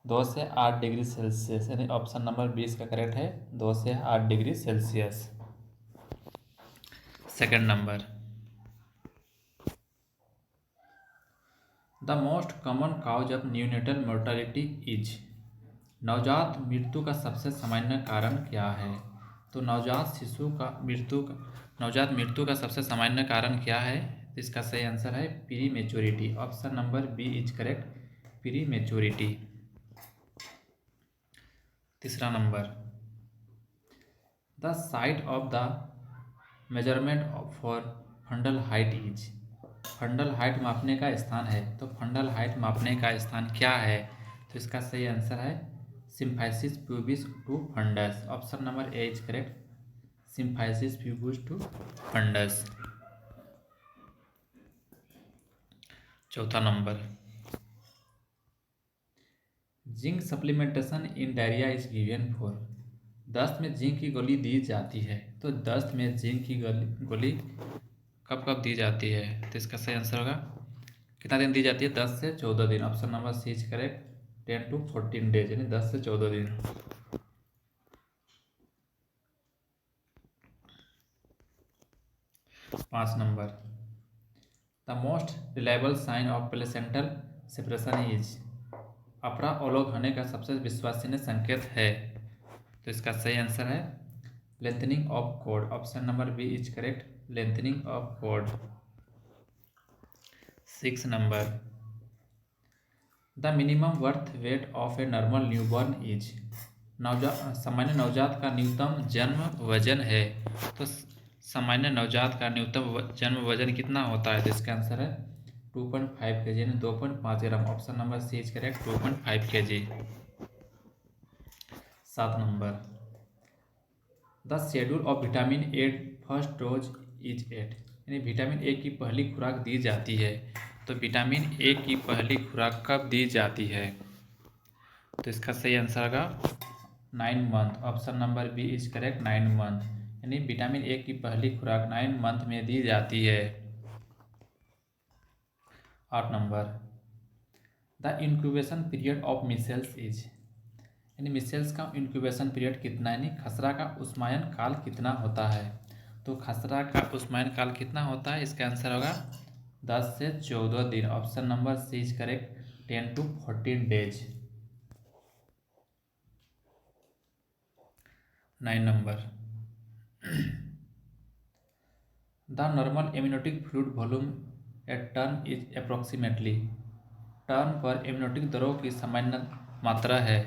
S1: 2 से 8 डिग्री सेल्सियस, यानी ऑप्शन नंबर 20 का करेक्ट है, 2 से 8 degree Celsius. Second number, the most common cause of neonatal mortality is, नवजात मृत्यु का सबसे सामान्य कारण क्या है? तो नवजात मृत्यु का सबसे सामान्य कारण क्या है? इसका सही आंसर है prematurity. Option number B is correct, prematurity. तीसरा number, the site of the measurement for fundal height is, fundal height मापने का स्थान है। तो फंडल हाइट मापने का स्थान क्या है? तो इसका सही आंसर है symphysis pubis to fundus. Option number A is correct, symphysis pubis to fundus. चौथा number, zinc supplementation in diarrhoea is given for. दस्त में जिंक की गोली दी जाती है, तो दस्त में जिंक की गोली कब कब दी जाती है? तो इसका सही आंसर होगा, कितना दिन दी जाती है? 10 से 14 दिन। Option number C is correct, 10 to 14 days, यानी 10 से 14 दिन। 5 number, the most reliable sign of placental separation is. अपरा अलग होने का सबसे विश्वसनीय संकेत है, तो इसका सही आंसर है lengthening of cord. Option number B is correct, lengthening of cord. 6 number, the minimum birth weight of a normal newborn is. सामान्य नवजात का न्यूनतम जन्म वजन है, तो सामान्य नवजात का न्यूनतम जन्म वजन कितना होता है? तो इसका आंसर है 2.5 kg, यानी 2.5 gram. Option number C is correct, 2.5 kg। 7 number, the schedule of vitamin A first dose is at. यानी विटामिन ए की पहली खुराक दी जाती है, तो विटामिन ए की पहली खुराक कब दी जाती है? तो इसका सही आंसर होगा 9 month. Option number B is correct, 9 month, यानी विटामिन ए की पहली खुराक 9 मंथ में दी जाती है। 8 number, the incubation period of measles is. यानी मिसेल्स का इंक्यूबेशन पीरियड कितना, यानी खसरा का उष्मायन काल कितना होता है? तो खसरा का उष्मायन काल कितना होता है? इसका आंसर होगा 10 से 14 दिन। Option number C is correct, 10 to 14 days. 9 number, the normal amniotic fluid volume at term is approximately. Term पर एमनियोटिक दरों की सामान्य मात्रा है,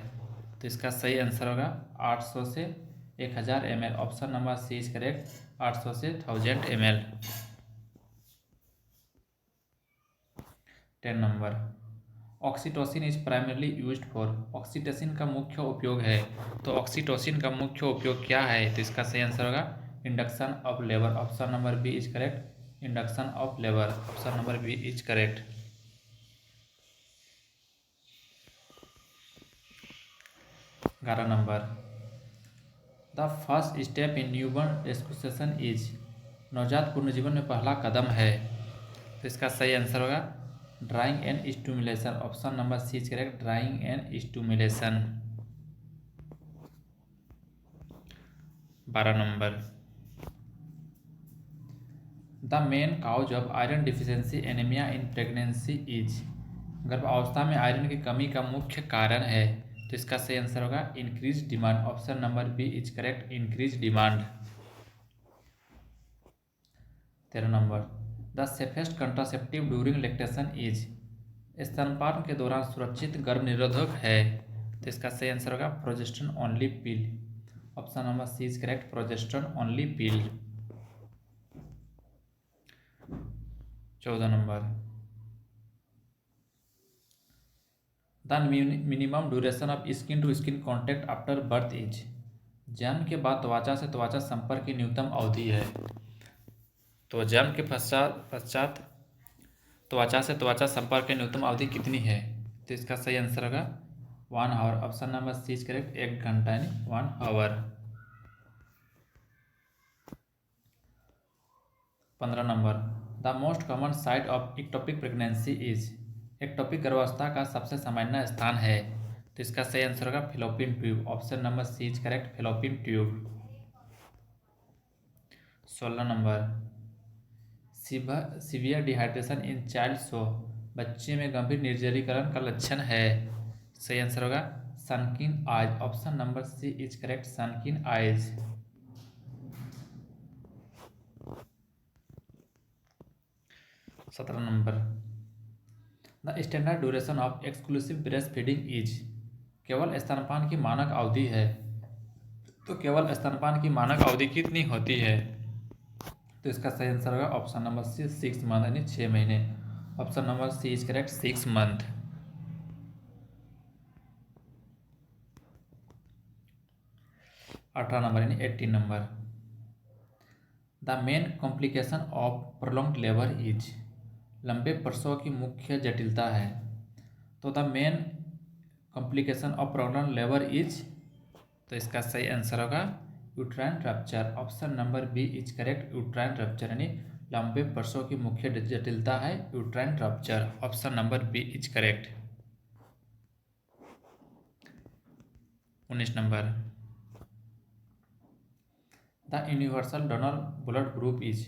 S1: तो इसका सही आंसर होगा 800 से 1000 ml। Option number C is correct, 800 से 1000 ml। 10 number, oxytocin is primarily used for. Oxytocin का मुख्य उपयोग है, तो ऑक्सीटोसिन का मुख्य उपयोग क्या है? तो इसका सही आंसर होगा induction of labour. Option number B is correct, induction of labour. Option number B is correct. 11 number, the first step in newborn resuscitation is. नवजात पुनर्जीवन में पहला कदम है, तो इसका सही आंसर होगा drying and stimulation. Option number C is correct, drying and stimulation. 12 number, the main cause of iron deficiency anaemia in pregnancy is. गर्भावस्था में आयरन की कमी का मुख्य कारण है, तो इसका सही आंसर होगा increase demand. Option number B is correct, increase demand. 13 number, the safest contraceptive during lactation is. स्तनपान के दौरान सुरक्षित गर्भ निरोधक है, तो इसका सही आंसर होगा progesterone only pill. Option number C is correct, progesterone only pill. 14 number, the minimum duration of skin to skin contact after birth is. जन्म के बाद त्वचा से त्वचा संपर्क की न्यूनतम अवधि है, तो जन्म के पश्चात त्वचा से त्वचा संपर्क की न्यूनतम अवधि कितनी है? तो इसका सही आंसर होगा 1 hour. Option number C is correct, 1 घंटा, यानी 1 hour. 15 number, the most common site of ectopic pregnancy is. Ectopic गर्भावस्था का सबसे सामान्य स्थान है, तो इसका सही आंसर होगा fallopian tube. Option number C is correct, fallopian tube. 16 number, severe dehydration in child show. बच्चे में गंभीर निर्जलीकरण का लक्षण है, सही आंसर होगा sunken eyes. Option number C is correct, sunken eyes. 17 number, the standard duration of exclusive breast feeding is. केवल स्तनपान की मानक अवधि है, तो केवल स्तनपान की मानक अवधि कितनी होती है? तो इसका सही आंसर होगा ऑप्शन नंबर सी 6 मंथ, यानी 6 महीने। Option number C is correct, 6 month. 18 number यानी 18 number. The main complication of prolonged labour is, लंबे प्रसव की मुख्य जटिलता है। तो the main complication of prolonged labour is, तो इसका सही आंसर होगा uterine rupture. Option number B is correct, uterine rupture यानी लंबे प्रसव की मुख्य जटिलता है uterine rupture. Option number B is correct. 19 number. The universal donor blood group is,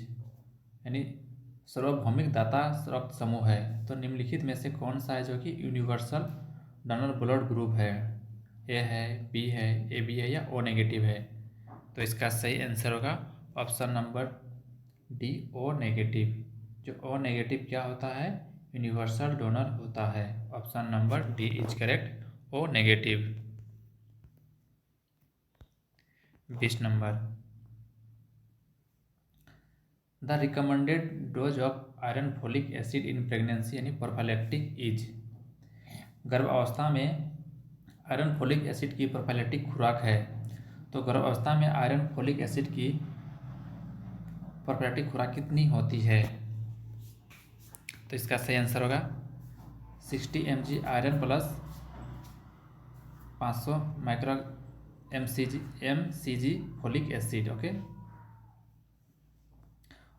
S1: यानी सार्वभौमिक दाता रक्त समूह है। तो निम्नलिखित में से कौन सा है जो कि यूनिवर्सल डोनर ब्लड ग्रुप है? ए है, बी है, ए बी है या ओ नेगेटिव है? तो इसका सही आंसर होगा option number D, O negative. जो ओ नेगेटिव क्या होता है? यूनिवर्सल डोनर होता है। Option number D is correct, O negative. 20 number. The recommended dose of iron folic acid in pregnancy यानी प्रोफाइलैक्टिक इज, गर्भावस्था में आयरन फोलिक एसिड की प्रोफाइलैक्टिक खुराक है। तो गर्भावस्था में आयरन फोलिक एसिड की प्रोफाइलैक्टिक खुराक कितनी होती है? तो इसका सही आंसर होगा 60 mg iron plus 500 micro mcg folic acid. Okay,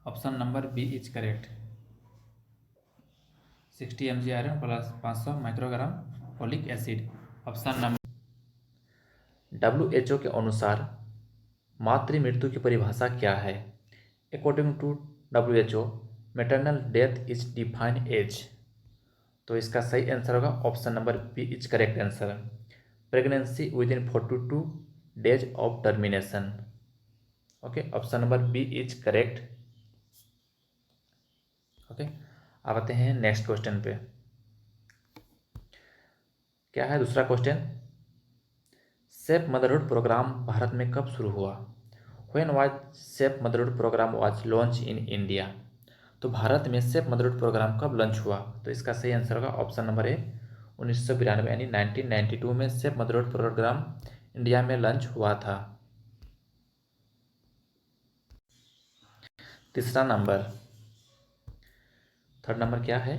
S1: option number B is correct. 60 mg iron plus 500 microgram folic acid. Option number. WHO के अनुसार मातृ मृत्यु की परिभाषा क्या है? According to WHO, maternal death is defined as, तो इसका सही आंसर होगा option number B is correct answer, pregnancy within 42 days of termination. Okay, option number B is correct. Okay, अब आते हैं नेक्स्ट क्वेश्चन पे। क्या है दूसरा question? Safe motherhood program Bharat में कब शुरू हुआ? When was safe motherhood program was launch in India? तो भारत में सेफ मदरहुड प्रोग्राम कब लॉन्च हुआ? तो इसका सही आंसर होगा ऑप्शन नंबर ए, 1992 यानी 1992 में सेफ मदरहुड प्रोग्राम इंडिया में लॉन्च हुआ था। तीसरा नंबर, थर्ड नंबर क्या है?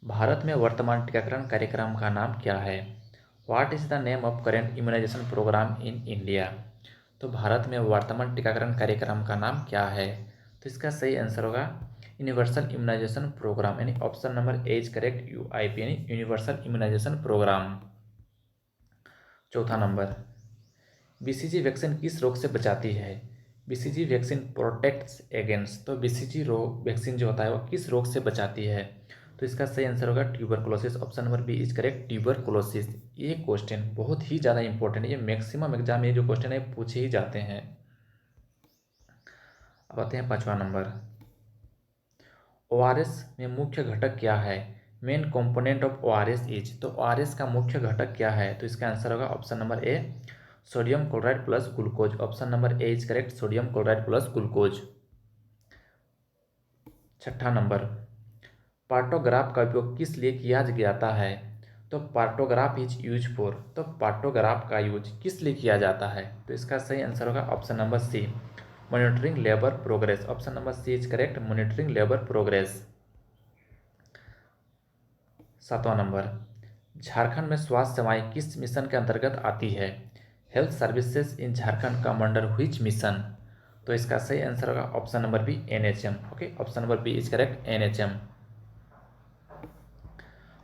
S1: भारत में वर्तमान टीकाकरण कार्यक्रम का नाम क्या है? What is the name of current immunization programme in India? तो भारत में वर्तमान टीकाकरण कार्यक्रम का नाम क्या है? तो इसका सही आंसर होगा यूनिवर्सल इम्यूनाइजेशन प्रोग्राम, यानी option number A is correct, UIP यानी यूनिवर्सल इम्यूनाइजेशन प्रोग्राम। चौथा नंबर, बीसीजी वैक्सीन किस रोग से बचाती है? बीसीजी वैक्सीन प्रोटेक्ट्स अगेंस्ट, तो बीसीजी रोग वैक्सीन जो होता है वो किस रोग से बचाती है? तो इसका सही आंसर होगा tuberculosis. Option number B is correct, tuberculosis. ये क्वेश्चन बहुत ही ज़्यादा इंपॉर्टेंट है, ये मैक्सिमम एग्जाम में जो क्वेश्चन है पूछे ही जाते हैं। अब आते हैं पांचवा नंबर, ओआरएस में मुख्य घटक क्या है? Main component of ORS is, तो ओआरएस का मुख्य घटक क्या है? तो इसका आंसर होगा option number A, sodium chloride plus glucose. Option number A is correct, sodium chloride plus glucose. छठा नंबर, पार्टोग्राफ का उपयोग किस लिए किया जाता है? तो पार्टोग्राफ इज यूज फॉर, तो पार्टोग्राफ का यूज किस लिए किया जाता है? तो इसका सही आंसर होगा option number C, monitoring labour progress. Option number C is correct, monitoring labour progress. सातवां नंबर, झारखंड में स्वास्थ्य सेवाएं किस मिशन के अंतर्गत आती है? Health services in Jharkhand come under which mission? तो इसका सही आंसर होगा option number B, NHM. Okay, option number B is correct, NHM.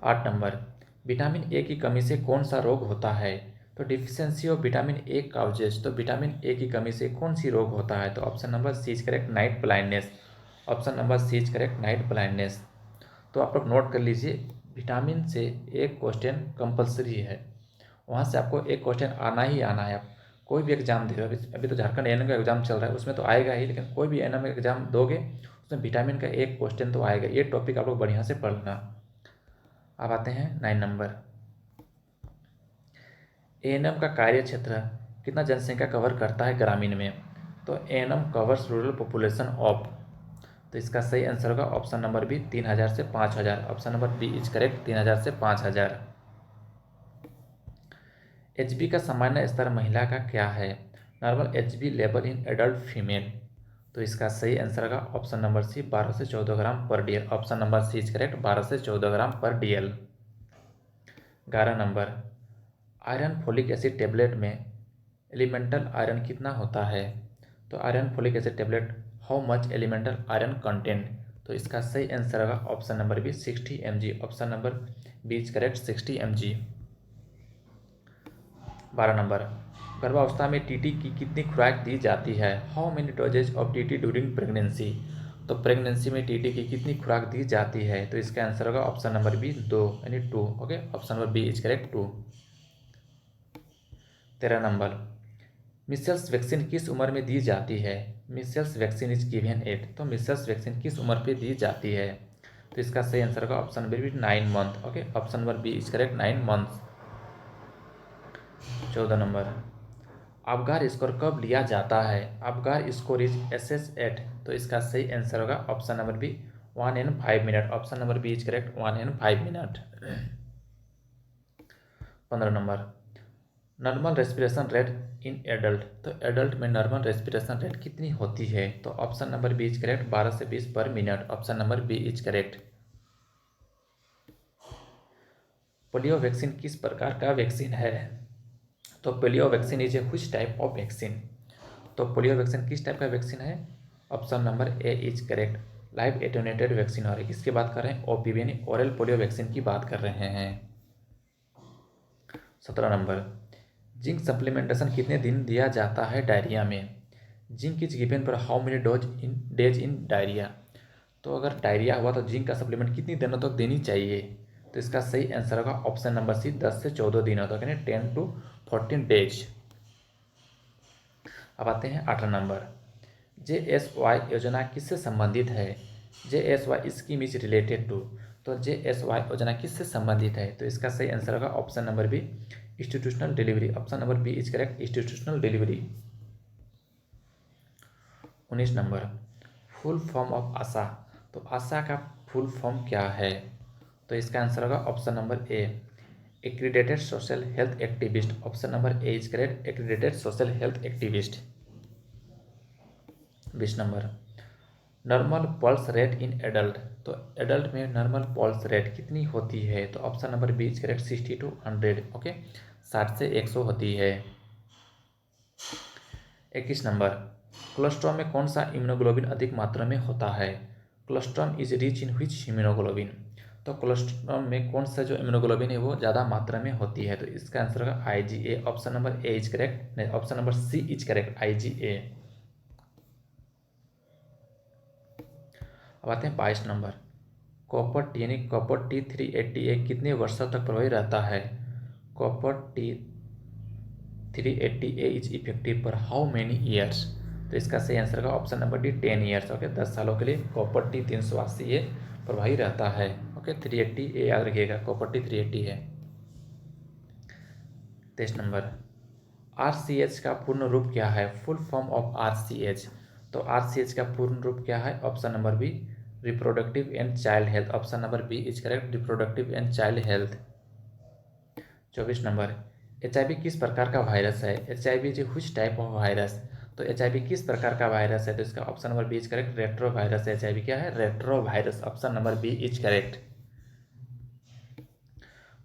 S1: 8 number, vitamin A की कमी से कौन सा रोग होता है? तो deficiency of vitamin A causes, तो विटामिन ए की कमी से कौन सी रोग होता है? तो option number C is correct, night blindness. Option number C is correct, night blindness. तो आप लोग नोट कर लीजिए, विटामिन से एक क्वेश्चन कंपलसरी है, वहाँ से आपको एक क्वेश्चन आना ही आना है। आप कोई भी एग्जाम दे, अभी तो झारखंड एएनएम का एग्जाम चल रहा है, उसमें तो आएगा ही, लेकिन कोई भी एएनएम का एग्जाम दोगे उसमें विटामिन का एक क्वेश्चन तो आएगा। ये टॉपिक आप लोग बढ़िया से पढ़ना। अब आते हैं 9 नंबर, एएनएम का कार्य क्षेत्र कितना जनसंख्या कवर करता है ग्रामीण में? तो ANM covers rural population of, तो इसका सही आंसर होगा ऑप्शन नंबर बी, 3000 से 5000। Option number B is correct, 3000 से 5000। एचबी का सामान्य स्तर महिला का क्या है? Normal HB level in adult female, तो इसका सही आंसर होगा ऑप्शन नंबर सी 12 से 14 gram per DL। Option number C is correct, 12 से 14 gram per DL। 11 number, iron folic acid tablet में एलिमेंटल आयरन कितना होता है? तो iron folic acid tablet how much elemental iron content, तो इसका सही आंसर होगा option number B 60 mg। Option number B is correct 60 mg। 12 number, गर्भावस्था में टीटी की कितनी खुराक दी जाती है? How many doses of TT during pregnancy, तो प्रेगनेंसी में टीटी की कितनी खुराक दी जाती है? तो इसका आंसर होगा ऑप्शन नंबर बी 2 यानी 2। Okay, option number B is correct 2। 13 number, measles vaccine किस उम्र में दी जाती है? Measles vaccine is given at, तो मिसल्स वैक्सीन किस उम्र पे दी जाती है? तो इसका सही आंसर होगा option number B 9 month. Okay, option number B is correct 9 month. 14 number, Apgar score कब लिया जाता है? Apgar score is SS at, तो इसका सही आंसर होगा option number B 1 in 5 minute. Option number B is correct 1 in 5 minute. 15 number, normal respiration rate in adult, तो एडल्ट में नॉर्मल रेस्पिरेशन रेट कितनी होती है? तो option number B is correct 12 से 20 per minute. Option number B is correct. Polio vaccine किस प्रकार का वैक्सीन है? तो polio vaccine is a which type of vaccine, तो पोलियो वैक्सीन किस टाइप का वैक्सीन है? Option number A is correct, live attenuated vaccine. और किसकी बात कर रहे हैं? OPV यानी ओरल पोलियो वैक्सीन की बात कर रहे हैं। 17 नंबर, जिंक सप्लीमेंटेशन कितने दिन दिया जाता है डायरिया में? जिंक इज गिवन पर how many days in diarrhoea, तो अगर डायरिया हुआ तो जिंक का सप्लीमेंट कितनी दिनों तक देनी चाहिए? तो इसका सही आंसर होगा ऑप्शन नंबर सी 10 से 14 दिनों तक, यानी 10 to 14 डेज। अब आते हैं 18 नंबर, JSY योजना किससे संबंधित है? JSY scheme is related to, तो JSY योजना किससे संबंधित है? तो इसका सही आंसर होगा option number B institutional delivery. Option number B is correct, institutional delivery. 19 number, full form of ASHA, तो आशा का फुल फॉर्म क्या है? तो इसका आंसर होगा option number A accredited social health activist. Option number A is correct, accredited social health activist. 20 number, normal pulse rate in adult, तो एडल्ट में नॉर्मल पल्स रेट कितनी होती है? तो option number B is correct 60 to 100। Okay, 60 से 100 होती है। 21 नंबर, कोलेस्ट्रॉल में कौन सा इम्यूनोग्लोबिन अधिक मात्रा में होता है? Cholesterol is rich in which immunoglobulin, तो कोलेस्ट्रॉल में कौन सा जो इम्यूनोग्लोबिन है वो ज़्यादा मात्रा में होती है? तो इसका आंसर होगा IgA। Option number A is correct, नहीं option number C is correct, IgA। अब आते हैं 22 नंबर, कॉपर टी यानी कॉपर T380A कितने वर्षों तक प्रभावी रहता है? Copper T380A is effective for how many years, तो इसका सही आंसर का option number D 10 years. Okay, 10 सालों के लिए कॉपर T380A प्रभावी रहता है। ओके, 380A याद रखिएगा, कॉपर T380 है। 23 नंबर, RCH का पूर्ण रूप क्या है? फुल फॉर्म ऑफ RCH, तो RCH का पूर्ण रूप क्या है? Option number B reproductive and child health. Option number B is correct, reproductive and child health. 24 number, HIV किस प्रकार का वायरस है? HIV is which type of virus, तो HIV किस प्रकार का वायरस है? तो इसका option number B is correct, retro virus. HIV क्या है? Retro virus. Option number B is correct.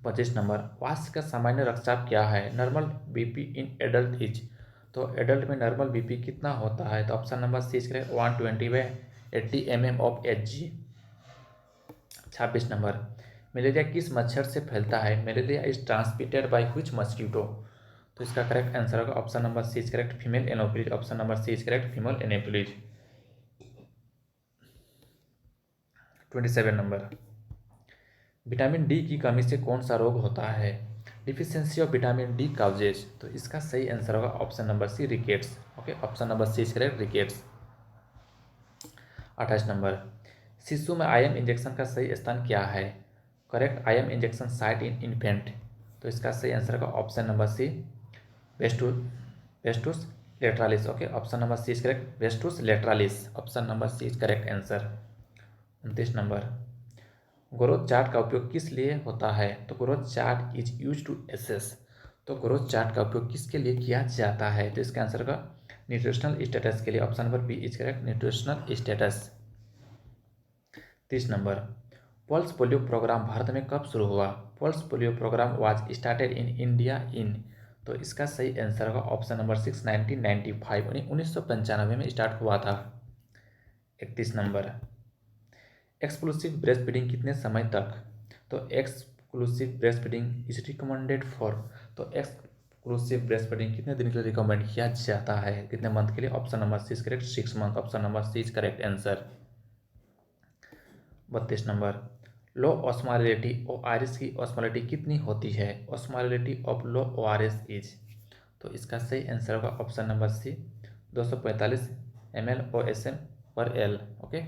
S1: 25 number, वाष्प का सामान्य रक्तचाप क्या है? Normal BP in adult is, तो एडल्ट में नॉर्मल BP कितना होता है? तो option number C is correct 120/80 mm of Hg। 26 number, malaria किस मच्छर से फैलता है? Malaria is transmitted by which mosquito, तो इसका करेक्ट आंसर होगा option number C is correct, female anopheles. Option number C is correct, female anopheles. 27 number, vitamin D की कमी से कौन सा रोग होता है? Deficiency of vitamin D causes, तो इसका सही आंसर होगा option number C rickets. Okay, option number C is correct, rickets. 28 number, शिशु में IM इंजेक्शन का सही स्थान क्या है? Correct, IM injection site in infant, तो इसका सही आंसर होगा option number C vastus lateralis. Okay, option number C is correct, vastus lateralis. Option number C is correct answer. 29 number, growth chart का उपयोग किस लिए होता है? तो growth chart is use to assess, तो ग्रोथ चार्ट का उपयोग किसके लिए किया जाता है? तो इसका आंसर का न्यूट्रिशनल स्टेटस के लिए। Option number B is correct, nutritional status. 30 number, pulse polio programme Bharat में कब शुरू हुआ? Pulse polio programme was started in India in, तो इसका सही आंसर होगा ऑप्शन नंबर 6 1995, 1995 में स्टार्ट हुआ था। 31 नंबर, एक्सक्लूसिव ब्रेस्ट फीडिंग कितने समय तक? तो exclusive breast feeding is recommended for, तो एक्सक्लूसिव ब्रेस्ट फीडिंग कितने दिन के लिए रिकमेंड किया जाता है, कितने मंथ के लिए? Option number C is correct, 6 month. Option number C is correct answer. 32 number, low osmolality ORS की ऑस्मोलिटी कितनी होती है? Osmolality of low ORS is, तो इसका सही आंसर होगा ऑप्शन नंबर सी 245 ml/OSM पर एल। ओके,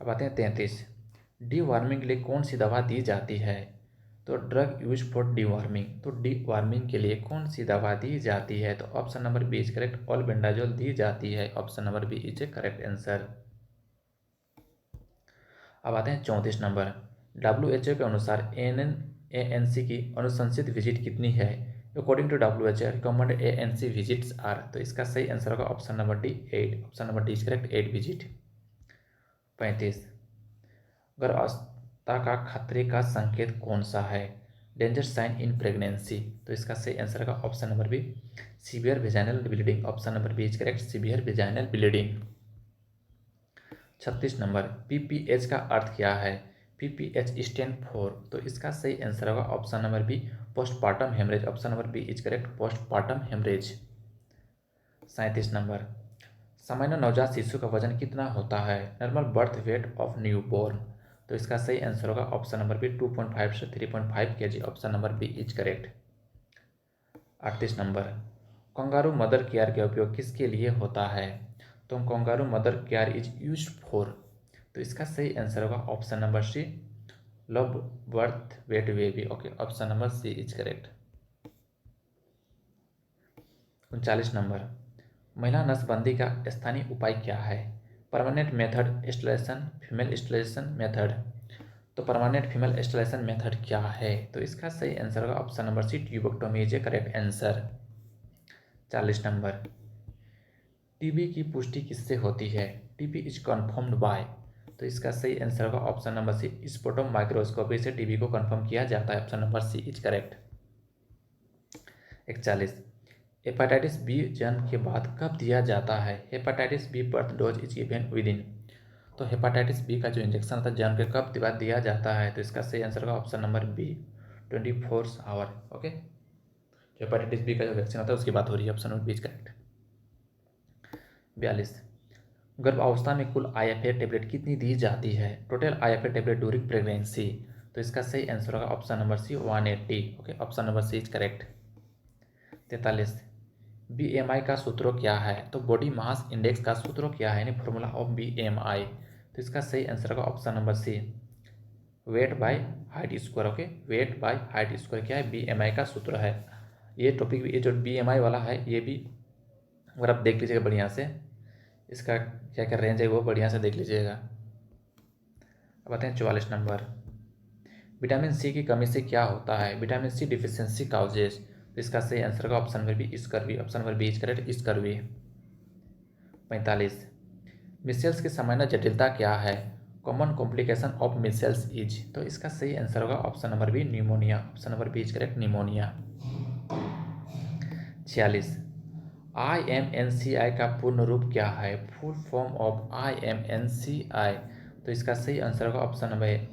S1: अब आते हैं 33, डी वार्मिंग के लिए कौन सी दवा दी जाती है? तो drug use for deworming, तो डी वार्मिंग के लिए कौन सी दवा दी जाती है? तो option number B is correct, albendazole दी जाती है। Option number B is a correct answer. अब आते हैं 34 नंबर, WHO के अनुसार ANC की अनुशंसित विजिट कितनी है? According to WHO recommend ANC visits are, तो इसका सही आंसर होगा option number D 8। Option number D is correct, 8 visit. 35, गर्भावस्था का खतरे का संकेत कौन सा है? डेंजर साइन इन प्रेगनेंसी, तो इसका सही आंसर होगा option number B severe vaginal bleeding. Option number B is correct, severe vaginal bleeding. 36 number, PPH का अर्थ क्या है? PPH स्टैंड फॉर, तो इसका सही आंसर होगा option number B postpartum haemorrhage. Option number B is correct, postpartum haemorrhage. 37 number, सामान्य नवजात शिशु का वजन कितना होता है? Normal birth weight of new born, तो इसका सही आंसर होगा ऑप्शन नंबर बी 2.5 से 3.5 kg। Option number B is correct. 38 number, kangaroo mother care का उपयोग किसके लिए होता है? तो kangaroo mother care is use for, तो इसका सही आंसर होगा option number C low birth weight baby. Okay, option number C is correct. 39 number, महिला नसबंदी का स्थानीय उपाय क्या है? Permanent method, sterilization, female sterilization method, तो परमानेंट फीमेल स्टेरिलाइजेशन मेथड क्या है? तो इसका सही आंसर होगा option number C tubectomy is a correct answer. 40 number, TB की पुष्टि किससे होती है? टीबी इज कन्फर्म्ड बाय, तो इसका सही आंसर होगा option number C sputum microscopy से टीबी को कंफर्म किया जाता है। Option number C is correct. 41, hepatitis B जन्म के बाद कब दिया जाता है? Hepatitis B birth dose is given within, तो हेपेटाइटिस बी का जो इंजेक्शन होता है जन्म के कब बाद दिया जाता है? तो इसका सही आंसर होगा option number B 24 hour. Okay, hepatitis B का जो वैक्सीन होता है उसकी बात हो रही है। Option number B is correct. 42, गर्भावस्था में कुल IFA टेबलेट कितनी दी जाती है? Total IFA tablet during pregnancy, तो इसका सही आंसर होगा option number C 180। Okay, option number C is correct. 43, BMI का सूत्र क्या है? तो बॉडी मास इंडेक्स का सूत्र क्या है, यानी फॉर्मूला ऑफ BMI, तो इसका सही आंसर होगा option number C weight by height square. Okay, weight by height square क्या है? BMI का सूत्र है। ये टॉपिक भी, ये जो BMI वाला है ये भी अगर आप देख लीजिएगा बढ़िया से, इसका क्या क्या रेंज है वो बढ़िया से देख लीजिएगा। अब आते हैं 44 नंबर, विटामिन सी की कमी से क्या होता है? विटामिन सी डिफिशियंसी काउजेज, तो इसका सही आंसर का option number B scurvy. Option number B is correct, scurvy. 45, measles की सामान्य जटिलता क्या है? Common complication of measles is, तो इसका सही आंसर होगा option number B pneumonia. Option number B is correct, pneumonia. 46, IMNCI का पूर्ण रूप क्या है? फुल फॉर्म ऑफ IMNCI, तो इसका सही आंसर होगा option number A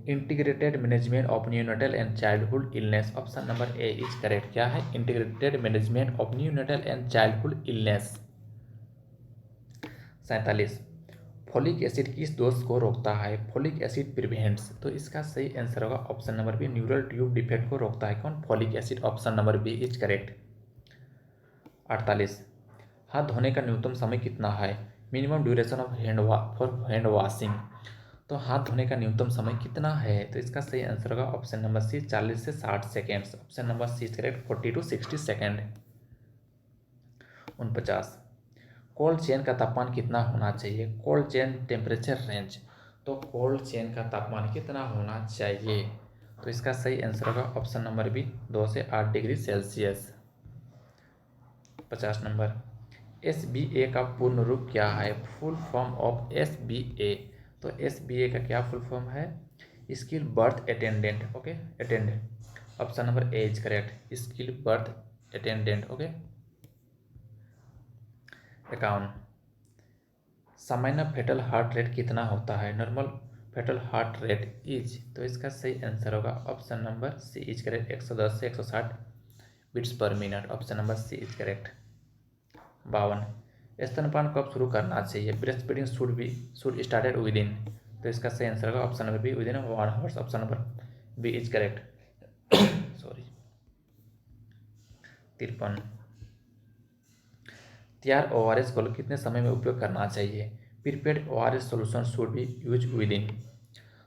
S1: integrated management of neonatal and childhood illness. Option number A is correct. क्या है? Integrated management of neonatal and childhood illness. 47, folic acid किस दोष को रोकता है? फोलिक एसिड प्रिवेंट्स, तो इसका सही आंसर होगा option number B neural tube defect को रोकता है। कौन? Folic acid. Option number B is correct. 48, हाथ धोने का न्यूनतम समय कितना है? Minimum duration of hand washing, तो हाथ धोने का न्यूनतम समय कितना है? तो इसका सही आंसर होगा ऑप्शन नंबर सी 40 से 60 seconds. Option number C is correct, 40 to 60 second. 49, cold chain का तापमान कितना होना चाहिए? कोल्ड चेन टेम्परेचर रेंज, तो कोल्ड चेन का तापमान कितना होना चाहिए? तो इसका सही आंसर होगा ऑप्शन नंबर बी 2 से 8 डिग्री सेल्सियस। 50 नंबर, SBA का पूर्ण रूप क्या है? Full form of SBA। तो SBA का क्या फुल फॉर्म है? Skill birth attendant. Okay, attendant. Option number A is correct, skill birth attendant. Okay. 51, सामान्य फेटल हार्ट रेट कितना होता है? Normal fetal heart rate is, तो इसका सही आंसर होगा option number C is correct, 110 से 160 beats per minute. Option number C is correct. 52, स्तनपान कब शुरू करना चाहिए? Breast feeding should started within, तो इसका सही आंसर होगा option number B within 1 hours. Option number B is correct. Sorry. 53, तैयार ORS घोल कितने समय में उपयोग करना चाहिए? Prepaid ORS solution should be use with in,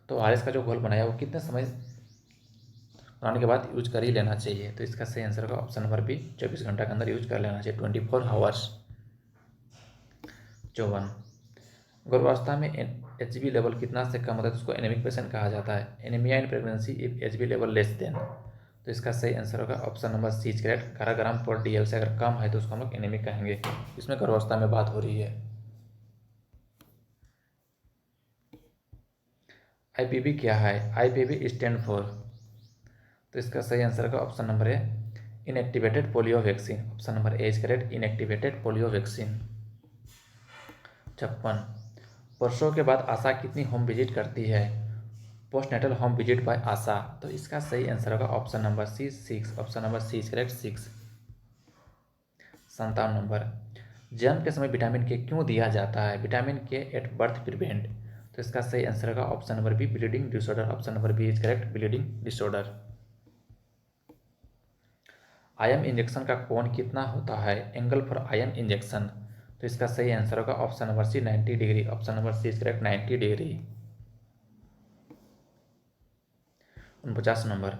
S1: तो ORS का जो घोल बनाया वो कितने समय बनाने के बाद यूज कर ही लेना चाहिए? तो इसका सही आंसर होगा ऑप्शन नंबर बी 24 घंटा के अंदर यूज कर लेना चाहिए, 24 आवर्स। 54, गर्भावस्था में HB लेवल कितना से कम होता है तो उसको एनीमिक पेशेंट कहा जाता है। Anaemia in pregnancy if HB level less than, तो इसका सही आंसर होगा option number C is correct, 11 gram per DL से अगर कम है तो उसको हम लोग एनीमिक कहेंगे। इसमें गर्भावस्था में बात हो रही है। IPV क्या है? IPV स्टैंड फॉर, तो इसका सही आंसर होगा option number A inactivated polio vaccine. Option number A is correct, inactivated polio vaccine. 56, प्रसव के बाद आशा कितनी होम विजिट करती है? Postnatal home visit by ASHA, तो इसका सही आंसर होगा option number C 6। Option number C is correct, 6। 57 number, जन्म के समय विटामिन के क्यों दिया जाता है? विटामिन के एट बर्थ प्रिवेंट, तो इसका सही आंसर होगा option number B bleeding disorder. Option number B is correct, bleeding disorder. Iron injection का कोण कितना होता है? एंगल फॉर आयन इंजेक्शन, तो इसका सही आंसर होगा option number C 90 degree. Option number C is correct, 90 degree. 49 number,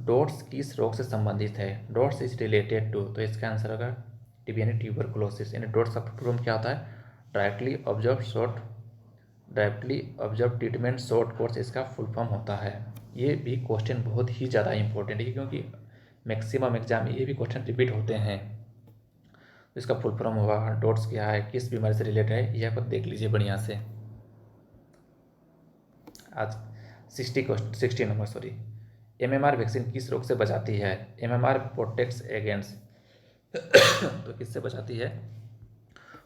S1: DOTS किस रोग से संबंधित है? डोट्स इज रिलेटेड टू, तो इसका आंसर होगा टीबी ट्यूबरकुलोसिस। यानी डोट्स का फुल फॉर्म क्या होता है? Directly observe treatment short course इसका फुल फॉर्म होता है। ये भी क्वेश्चन बहुत ही ज़्यादा इंपॉर्टेंट है क्योंकि मैक्सिमम एग्जाम में ये भी क्वेश्चन रिपीट होते हैं। तो इसका फुल फॉर्म होगा डोट्स क्या है, किस बीमारी से रिलेटेड है, ये आप देख लीजिए बढ़िया से। आज 60 नंबर सॉरी, MMR वैक्सीन किस रोग से बचाती है? MMR प्रोटेक्ट्स अगेंस्ट, तो किससे बचाती है?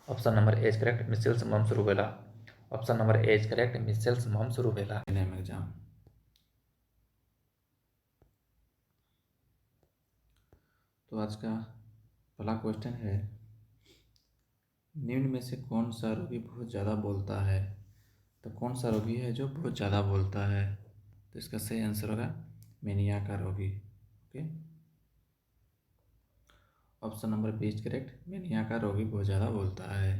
S1: Option number A is correct, measles mumps rubella. Option number A is correct, measles mumps rubella. Exam तो आज का पहला क्वेश्चन है, निम्न में से कौन सा रोगी बहुत ज़्यादा बोलता है? तो कौन सा रोगी है जो बहुत ज़्यादा बोलता है? तो इसका सही आंसर होगा मेनिया का रोगी। Okay, option number B is correct, mania का रोगी बहुत ज़्यादा बोलता है।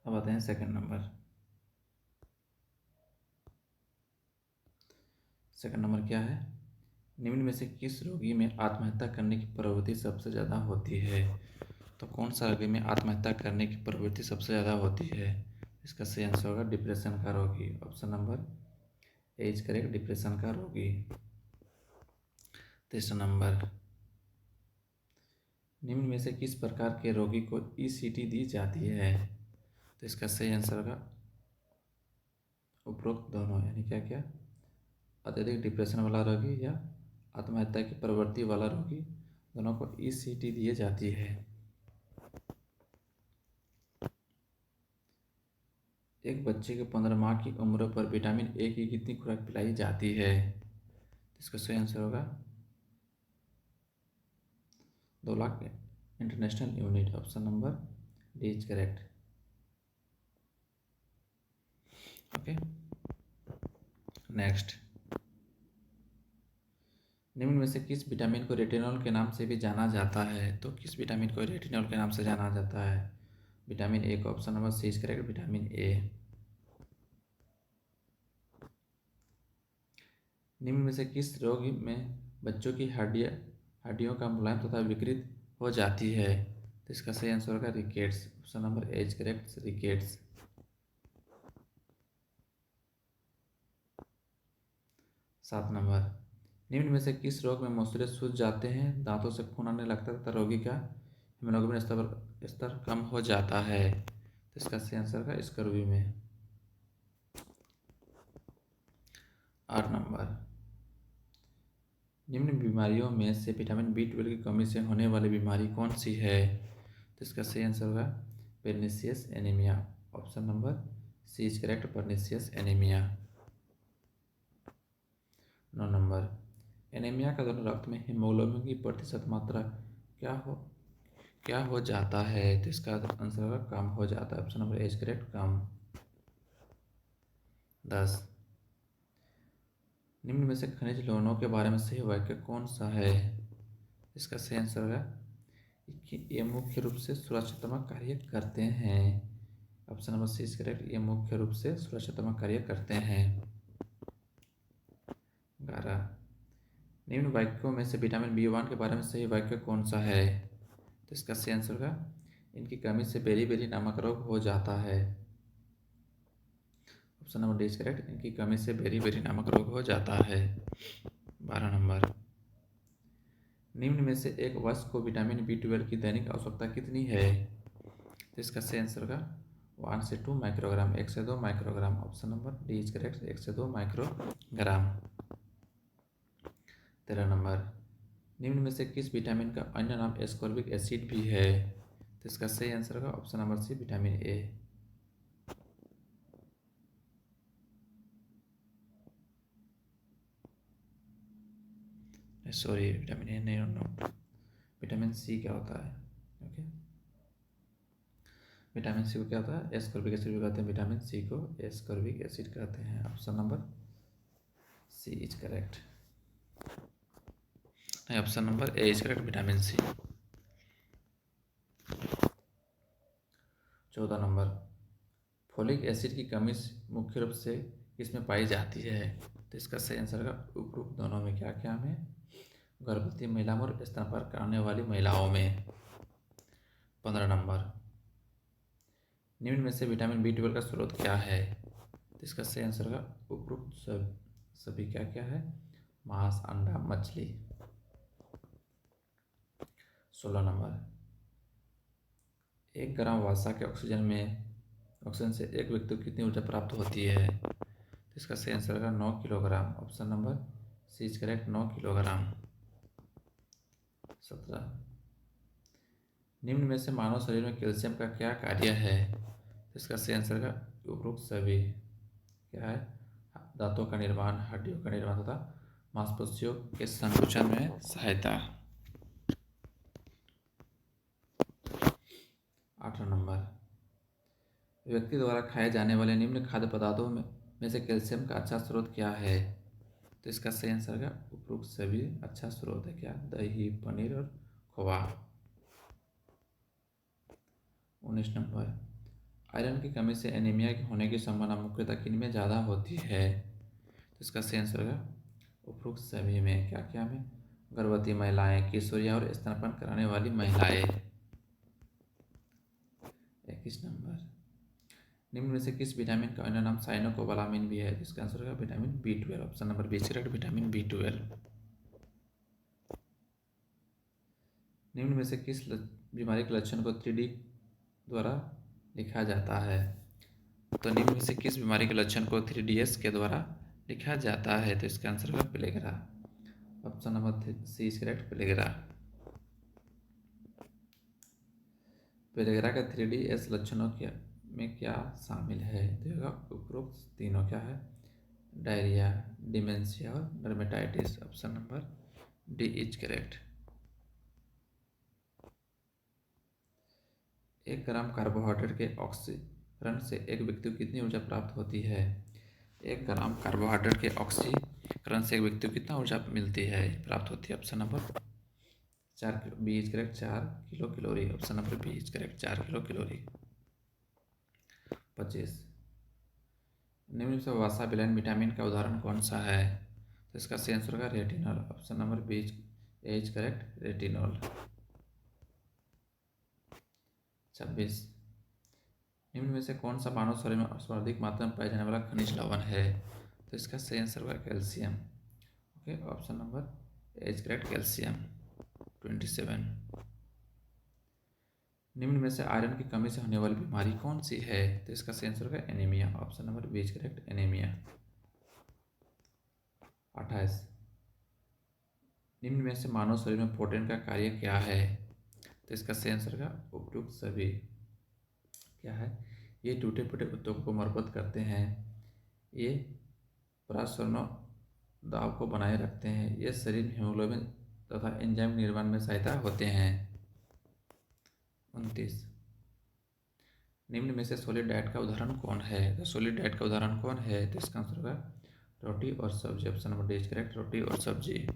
S1: अब आते हैं सेकंड नंबर। सेकंड नंबर क्या है? निम्न में से किस रोगी में आत्महत्या करने की प्रवृत्ति सबसे ज़्यादा होती है? तो कौन सा रोगी में आत्महत्या करने की प्रवृत्ति सबसे ज़्यादा होती है? इसका सही आंसर होगा डिप्रेशन का रोगी। Option number A is correct, depression का रोगी। तीसरा नंबर, निम्न में से किस प्रकार के रोगी को ECT दी जाती है? तो इसका सही आंसर होगा उपरोक्त दोनों, यानी क्या क्या, अत्यधिक डिप्रेशन वाला रोगी या आत्महत्या की प्रवृत्ति वाला रोगी, दोनों को ECT दी जाती है। एक बच्चे के 15 माह की उम्र पर विटामिन ए की कितनी खुराक पिलाई जाती है? इसका सही आंसर होगा 2 lakh international unit. Option number D is correct. Okay, next, निम्न में से किस विटामिन को रेटिनॉल के नाम से भी जाना जाता है? तो किस विटामिन को रेटिनॉल के नाम से जाना जाता है? विटामिन ए का option number C is correct, vitamin A. निम्न में से किस रोग में बच्चों की हड्डियों का मुलायम तथा विकृत हो जाती है, तो इसका सही आंसर होगा rickets. Option number A is correct, rickets. 7 number, निम्न में से किस रोग में मसूड़े सूज जाते हैं, दांतों से खून आने लगता है तथा रोगी का हीमोग्लोबिन स्तर कम हो जाता है, तो इसका सही आंसर होगा स्कर्वी में। 8 नंबर, निम्न बीमारियों में से विटामिन B12 की कमी से होने वाली बीमारी कौन सी है, तो इसका सही आंसर होगा pernicious anaemia. Option number C is correct, pernicious anaemia. 9 number, anaemia के दौरान रक्त में हीमोग्लोबिन की प्रतिशत मात्रा क्या हो जाता है, तो इसका आंसर होगा कम हो जाता है। Option number A is correct, कम। 10, निम्न में से खनिज लवणों के बारे में सही वाक्य कौन सा है, इसका सही आंसर होगा कि ये मुख्य रूप से सुरक्षात्मक कार्य करते हैं। Option number C is correct, ये मुख्य रूप से सुरक्षात्मक कार्य करते हैं। 11, निम्न वाक्यों में से विटामिन B1 के बारे में सही वाक्य कौन सा है, तो इसका सही आंसर होगा इनकी कमी से बेरी नामक रोग हो जाता है। Option number D is correct, इनकी कमी से बेरी नामक रोग हो जाता है। 12 नंबर, निम्न में से एक वयस्क को विटामिन B12 की दैनिक आवश्यकता कितनी है, तो इसका सही आंसर होगा 1 से 2 माइक्रोग्राम, 1 से 2 microgram. Option number D is correct, 1 से 2 माइक्रोग्राम। 13 नंबर, निम्न में से किस विटामिन का अन्य नाम एस्कॉर्बिक एसिड भी है, तो इसका सही आंसर होगा option number C vitamin A. Sorry, vitamin A नहीं, नो, विटामिन सी क्या होता है। ओके, विटामिन सी को क्या होता है, एस्कॉर्बिक एसिड भी कहते हैं, विटामिन सी को एस्कॉर्बिक एसिड कहते हैं। Option number C is correct, नहीं, option number A is correct, vitamin C. 14 number, folic acid की कमी मुख्य रूप से किसमें पाई जाती है, तो इसका सही आंसर होगा उपरोक्त दोनों में। क्या क्या में, गर्भवती महिलाओं और स्तनपान कराने वाली महिलाओं में। 15 नंबर, निम्न में से विटामिन B12 का स्रोत क्या है, तो इसका सही आंसर होगा उपरोक्त सभी क्या क्या है, मांस, अंडा, मछली। 16 नंबर, 1 ग्राम वसा के ऑक्सीजन से एक व्यक्ति को कितनी ऊर्जा प्राप्त होती है, तो इसका सही आंसर होगा 9 kilogram. Option number C is correct, 9 kilogram. 17, निम्न में से मानव शरीर में कैल्शियम का क्या कार्य है, तो इसका सही आंसर होगा उपरोक्त सभी। क्या है, दांतों का निर्माण, हड्डियों का निर्माण तथा मांसपेशियों के संकुचन में सहायता। 18 नंबर, व्यक्ति द्वारा खाए जाने वाले निम्न खाद्य पदार्थों में से कैल्शियम का अच्छा स्रोत क्या है, तो इसका सही आंसर है उपरोक्त सभी अच्छा स्रोत है। क्या, दही, पनीर और खोआ। 19 नंबर, आयरन की कमी से एनीमिया होने की संभावना मुख्यतः किन में ज़्यादा होती है, तो इसका सही आंसर है उपरोक्त सभी में। क्या क्या में, गर्भवती महिलाएं, किशोरियां और स्तनपान कराने वाली महिलाएं। 21 नंबर, निम्न में से किस विटामिन का अन्य नाम साइनोकोबालामिन भी है, इसका आंसर होगा vitamin B12। Option number B correct, vitamin B12। निम्न में से किस बीमारी के लक्षण को 3D द्वारा लिखा जाता है, तो निम्न में से किस बीमारी के लक्षण को 3DS के द्वारा लिखा जाता है, तो इसका आंसर होगा pellagra. Option number C is correct, pellagra. Pellagra के 3DS लक्षणों में क्या शामिल है, तो उपरोक्त तीनों क्या है, डायरिया, डिमेंशिया और dermatitis. Option number D is correct. 1 gram carbohydrate के ऑक्सीकरण से एक व्यक्ति को कितनी ऊर्जा प्राप्त होती है, 1 ग्राम कार्बोहाइड्रेट के ऑक्सीकरण से एक व्यक्ति को कितना ऊर्जा मिलती है, प्राप्त होती है। Option number 4 kilo, B is correct, 4 kilo calorie. Option number B is correct, 4 kilo calorie. 25, निम्न से वसा विलयन विटामिन का उदाहरण कौन सा है, तो इसका सही आंसर होगा retinol. Option number B is correct, retinol. 26। निम्न में से कौन सा मानव शरीर में सर्वाधिक मात्रा में पाया जाने वाला खनिज लवण है? तो इसका सही आंसर होगा calcium. Okay, option number is correct, calcium. 27। निम्न में से आयरन की कमी से होने वाली बीमारी कौन सी है? तो इसका सही आंसर होगा anaemia. Option number B is correct, anaemia. 28। निम्न में से मानव शरीर में प्रोटीन का कार्य क्या है? तो इसका सही आंसर होगा उपयुक्त सभी। क्या है? ये टूटे फूटे ऊतकों को मरम्मत करते हैं, ये प्रसरणों दाब को बनाए रखते हैं, ये शरीर में हीमोग्लोबिन तथा एंजाइम निर्माण में सहायता होते हैं। 29। निम्न में से सॉलिड डाइट का उदाहरण कौन है? तो सॉलिड डाइट का उदाहरण कौन है? तो इसका आंसर होगा रोटी और सब्जी। Option number D is correct, रोटी और सब्जी।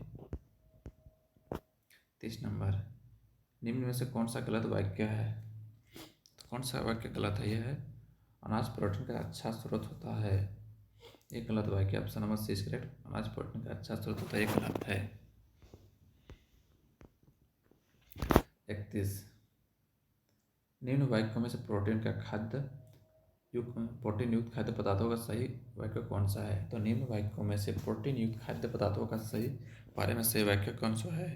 S1: 30 नंबर। निम्न में से कौन सा गलत वाक्य है? तो कौन सा वाक्य गलत है? यह है अनाज प्रोटीन का अच्छा स्रोत होता है, ये गलत वाक्य। Option number C is correct, अनाज प्रोटीन का अच्छा स्रोत होता है, ये गलत है। 31। निम्न वाक्यों में से प्रोटीन युक्त खाद्य पदार्थों का सही वाक्य कौन सा है? तो निम्न वाक्यों में से प्रोटीन युक्त खाद्य पदार्थों का सही बारे में सही वाक्य कौन सा है?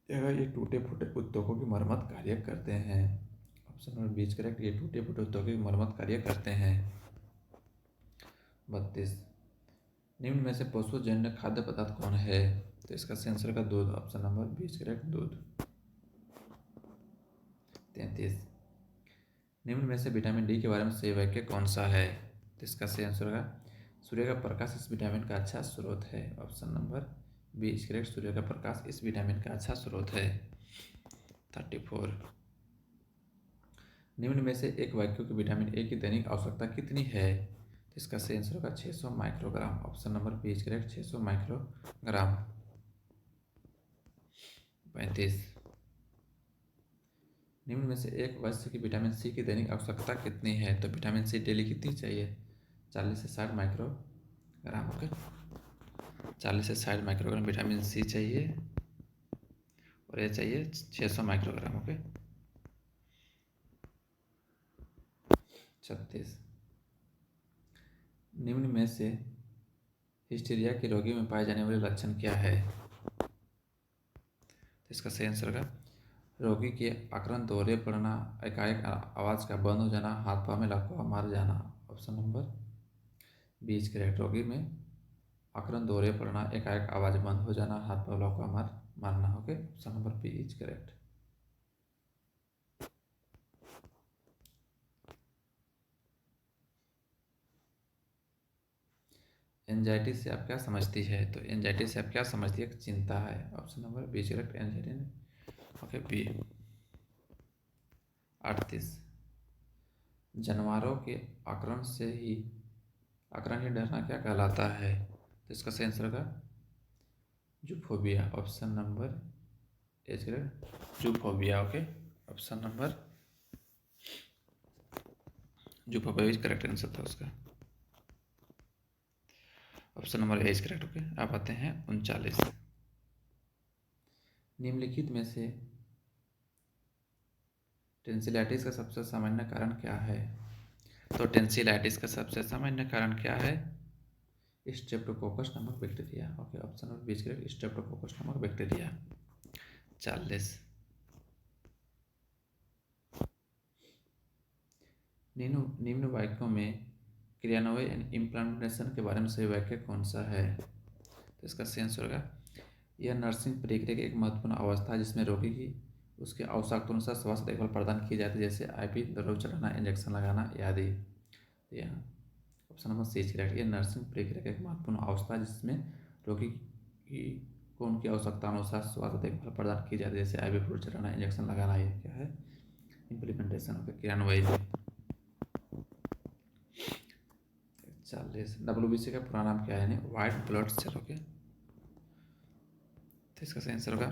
S1: ये टूटे फूटे ऊतकों की मरम्मत कार्य करते हैं। Option number B is correct, ये टूटे फूटे ऊतकों की मरम्मत कार्य करते हैं। 32। निम्न में से पशुजन्य खाद्य पदार्थ कौन है? तो इसका सही आंसर का दूध। Option number B is correct, दूध। 33। निम्न में से विटामिन डी के बारे में सही वाक्य कौन सा है? तो इसका सही आंसर होगा सूर्य का प्रकाश इस विटामिन का अच्छा स्रोत है। Option number B is correct, सूर्य का प्रकाश इस विटामिन का अच्छा स्रोत है। 34। निम्न में से एक वाक्य की विटामिन ए की दैनिक आवश्यकता कितनी है? तो इसका सही आंसर होगा 600 microgram. Option number B is correct, 600 microgram. 35। निम्न में से एक वस्तु की विटामिन सी की दैनिक आवश्यकता कितनी है? तो विटामिन सी डेली कितनी चाहिए? 40 से 60 माइक्रोग्राम। ओके, 40 से 60 माइक्रोग्राम विटामिन सी चाहिए और ये चाहिए 600 माइक्रोग्राम। ओके। 36। निम्न में से हिस्टीरिया के रोगी में पाए जाने वाले लक्षण क्या है? इसका सही आंसर होगा रोगी के आक्रमण दोहरे पड़ना, एकाएक आवाज़ का बंद हो जाना, हाथ पाँव में लकवा मार जाना। Option number B is correct, रोगी में आक्रमण दोहरे पड़ना, एकाएक आवाज़ बंद हो जाना, हाथ पाँव लकवा मारना। Okay, option number B is correct. Anxiety से आप क्या समझती है? तो एंजाइटी से आप क्या समझती है? चिंता है। Option number B is correct, anxiety. Okay, B. 38। जानवरों के आक्रमण ही डरना क्या कहलाता है? तो इसका सही आंसर होगा zoophobia. Option number is correct, zoophobia. Okay, option number zoophobia is correct answer था उसका। Option number A is correct. Okay, आप आते हैं 39। निम्नलिखित में से टेंसिलाइटिस का सबसे सामान्य कारण क्या है? तो टेंसिलाइटिस का सबसे सामान्य कारण क्या है? स्ट्रेप्टोकोकस नामक bacteria. Okay, option number B is correct, streptococcus नामक बैक्टीरिया। 40। निम्न वाक्यों में क्रियान्वय एंड इम्प्लांटेशन के बारे में सही वाक्य कौन सा है? तो इसका सही आंसर होगा यह नर्सिंग प्रक्रिया की एक महत्वपूर्ण अवस्था है जिसमें रोगी की उसके आवश्यकतानुसार स्वास्थ्य देखभाल प्रदान की जाती है, जैसे आईपी द्रव चढ़ाना, इंजेक्शन लगाना आदि। यहाँ ऑप्शन नंबर सी करेक्ट, यह नर्सिंग प्रक्रिया की एक महत्वपूर्ण अवस्था है जिसमें रोगी को उनकी आवश्यकता अनुसार स्वास्थ्य देखभाल प्रदान की जाती है, जैसे आईवी फ्लूइड चढ़ाना, इंजेक्शन लगाना। ये क्या है? इम्प्लीमेंटेशन ऑफ क्रियान्वयन। 40। WBC का पूरा नाम क्या है? White blood cell. ओके, तो इसका सही आंसर होगा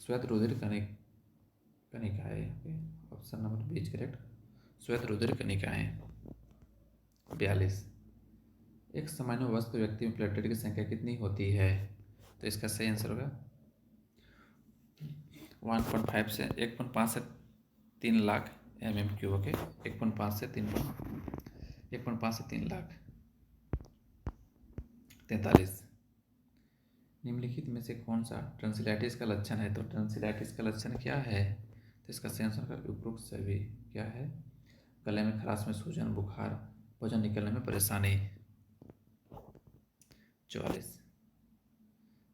S1: श्वेत रुधिर कणिकाएं। Okay, option number B is correct, श्वेत रुधिर कणिकाएं। 42। एक सामान्य वयस्क व्यक्ति में प्लेटलेट की संख्या कितनी होती है? तो इसका सही आंसर होगा 1.5 से 1.5 से 3 लाख MMQ। ओके, 1.5 से 3 लाख 43। निम्नलिखित में से कौन सा टॉन्सिलाइटिस का लक्षण है? तो टॉन्सिलाइटिस का लक्षण क्या है? तो इसका सही आंसर होगा उपरोक्त सभी। क्या है? गले में खराश में सूजन, बुखार, भोजन निकलने में परेशानी। 44।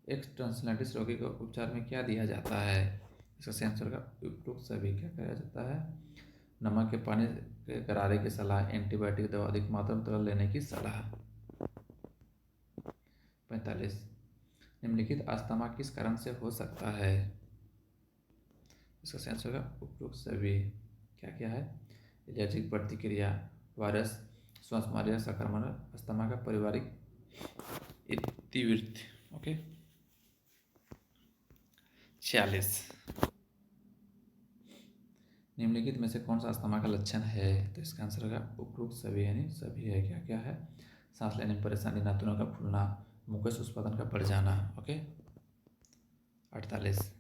S1: एक टॉन्सिलाइटिस रोगी को उपचार में क्या दिया जाता है? इसका सही आंसर होगा उपरोक्त सभी। क्या किया जाता है? नमक के पानी के गरारे की सलाह, एंटीबायोटिक दवा अधिक मात्रा में तरल लेने की सलाह। 45। निम्नलिखित अस्थमा किस कारण से हो सकता है? इसका सही आंसर होगा उपरोक्त सभी। क्या क्या है? एलर्जिक प्रतिक्रिया, वायरस, श्वासनाली संक्रमण, अस्थमा का पारिवारिक इतिवृत्त। ओके। 46। निम्नलिखित में से कौन सा अस्थमा का लक्षण है? तो इसका आंसर होगा उपरोक्त सभी, यानी सभी है। क्या क्या है? सांस लेने में परेशानी, नाखूनों का फूलना, मुकस उत्पादन का बढ़ जाना। ओके। 48।